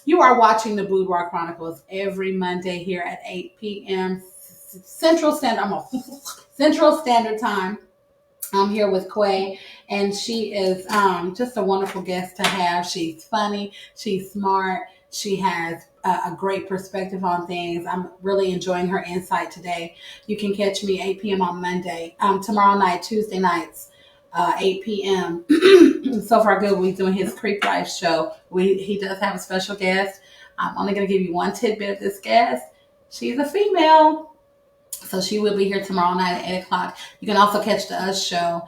You are watching the Boudoir Chronicles every Monday here at 8 p.m. Central Standard Time. I'm here with Quay, and she is just a wonderful guest to have. She's funny. She's smart. She has a great perspective on things. I'm really enjoying her insight today. You can catch me 8 p.m. on Monday. Tomorrow night, Tuesday nights, 8 p.m. So far, good. We're doing his Creep Life show. He does have a special guest. I'm only going to give you one tidbit of this guest. She's a female. So she will be here tomorrow night at 8 o'clock. You can also catch the Us show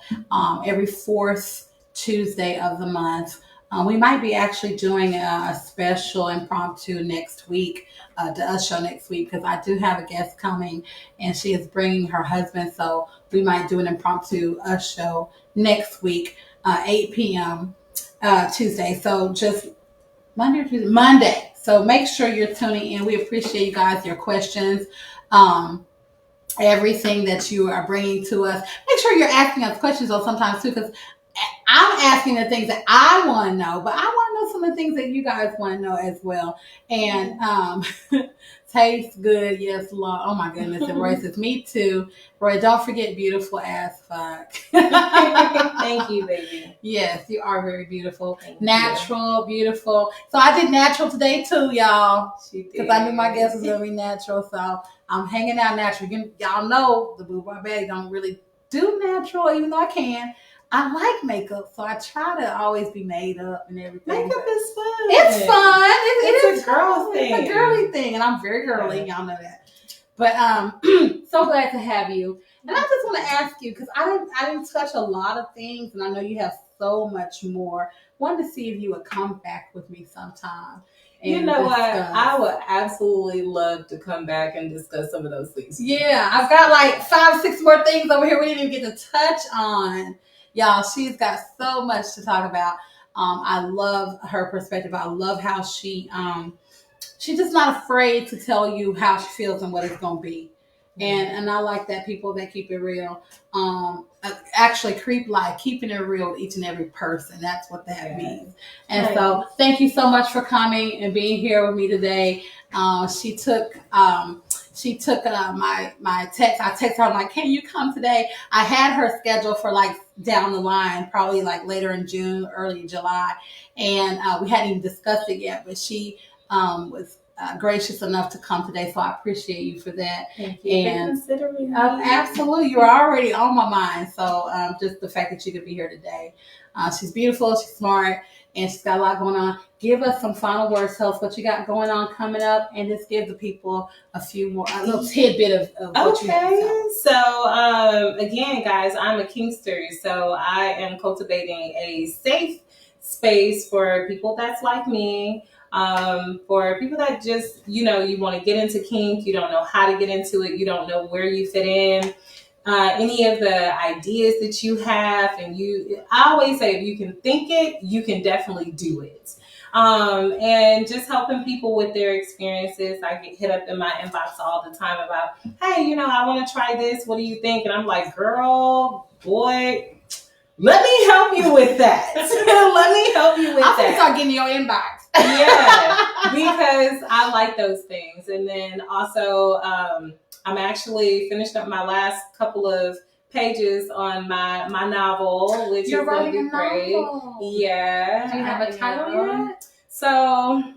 every fourth Tuesday of the month. We might be actually doing a special impromptu next week, the Us show next week, because I do have a guest coming and she is bringing her husband. So we might do an impromptu Us show next week, 8 p.m. Tuesday. So just Monday or Tuesday? Monday. So make sure you're tuning in. We appreciate you guys, your questions. Everything that you are bringing to us. Make sure you're asking us questions though sometimes too, because I'm asking the things that I want to know, but I want to know some of the things that you guys want to know as well. And tastes good, yes, Lord. Oh my goodness. And Roy says, me too. Roy, don't forget beautiful as fuck. Thank you, baby. Yes, you are very beautiful. Thank natural, beautiful. So I did natural today too, y'all. She did. Because I knew my guest was going to be natural. So I'm hanging out natural. Y'all know the Boudoir Baddie don't really do natural, even though I can. I like makeup, so I try to always be made up and everything. Makeup is fun. It's fun. It's a girl thing. It's a girly thing, and I'm very girly. Y'all know that. But so glad to have you. And I just want to ask you, because I didn't touch a lot of things, and I know you have so much more. Wanted to see if you would come back with me sometime. You know what? I would absolutely love to come back and discuss some of those things. Yeah, I've got like 5 or 6 more things over here we didn't even get to touch on. Y'all, she's got so much to talk about. I love her perspective. I love how she's just not afraid to tell you how she feels and what it's going to be. And I like that, people that keep it real. Actually, Creep Life, keeping it real with each and every person. That's what that means. And so thank you so much for coming and being here with me today. She took my text. I texted her, I'm like, can you come today? I had her scheduled for like down the line, probably like later in June, early July. And we hadn't even discussed it yet, but she was gracious enough to come today, so I appreciate you for that. Thank you for considering me. Absolutely, you were already on my mind. So just the fact that you could be here today. She's beautiful, she's smart, and she's got a lot going on. Give us some final words. Tell us what you got going on coming up, and just give the people a little tidbit of what you have. So again, guys, I'm a Kingster, so I am cultivating a safe space for people that's like me. For people that just, you want to get into kink, you don't know how to get into it, you don't know where you fit in, any of the ideas that you have, I always say, if you can think it, you can definitely do it. And just helping people with their experiences. I get hit up in my inbox all the time about, hey, I want to try this. What do you think? And I'm like, girl, boy, let me help you with that. Let me help you with that. I'm going to start getting your inbox. Yeah, because I like those things. And then also, I'm actually finished up my last couple of pages on my novel, which You're is going to be great. Yeah. Do you have a title yet? So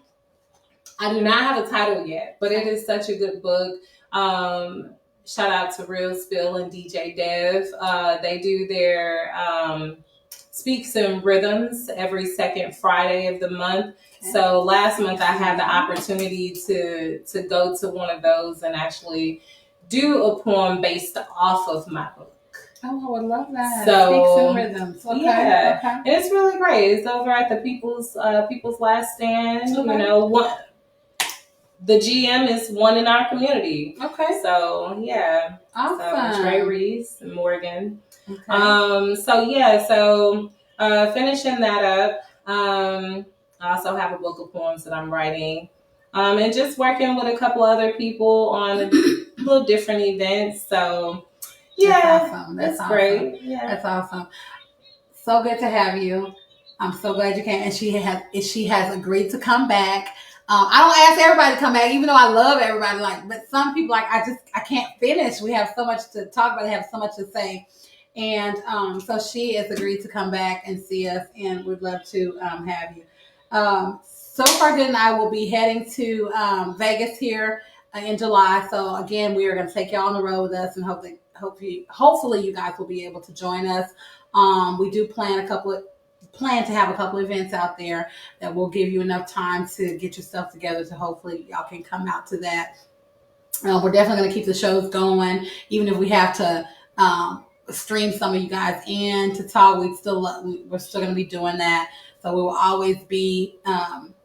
I do not have a title yet, but it is such a good book. Shout out to Real Spill and DJ Dev. They do their Speaks and Rhythms every second Friday of the month. Okay. So last month I had the opportunity to go to one of those and actually do a poem based off of my book. Oh, I would love that. So, Speaks and Rhythms. Okay. Yeah. Okay. And it's really great. It's over at the People's Last Stand. Okay. The GM is one in our community. Okay. So yeah. Awesome. So Trey Reese and Morgan. Okay. So finishing that up. I also have a book of poems that I'm writing. And just working with a couple other people on a little different events. So yeah, that's awesome. That's awesome. Great. Yeah. That's awesome. So good to have you. I'm so glad you came. And she has agreed to come back. I don't ask everybody to come back, even though I love everybody. But some people, I can't finish. We have so much to talk about. They have so much to say. And so she has agreed to come back and see us, and we'd love to have you. so far good. And I will be heading to Vegas here in July. So again, we are going to take y'all on the road with us, and hopefully you guys will be able to join us. We do plan to have a couple events out there that will give you enough time to get your stuff together, to hopefully y'all can come out to that. We're definitely going to keep the shows going, even if we have to stream some of you guys in to talk. We're still going to be doing that. So we will always be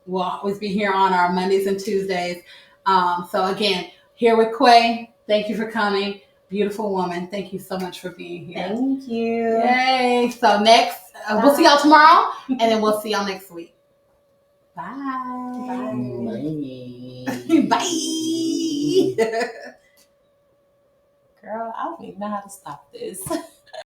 here on our Mondays and Tuesdays. So again, here with Quay. Thank you for coming, beautiful woman. Thank you so much for being here. Thank you. Yay! So next, we'll see y'all tomorrow, and then we'll see y'all next week. Bye. Bye. Bye. Girl, I don't even know how to stop this.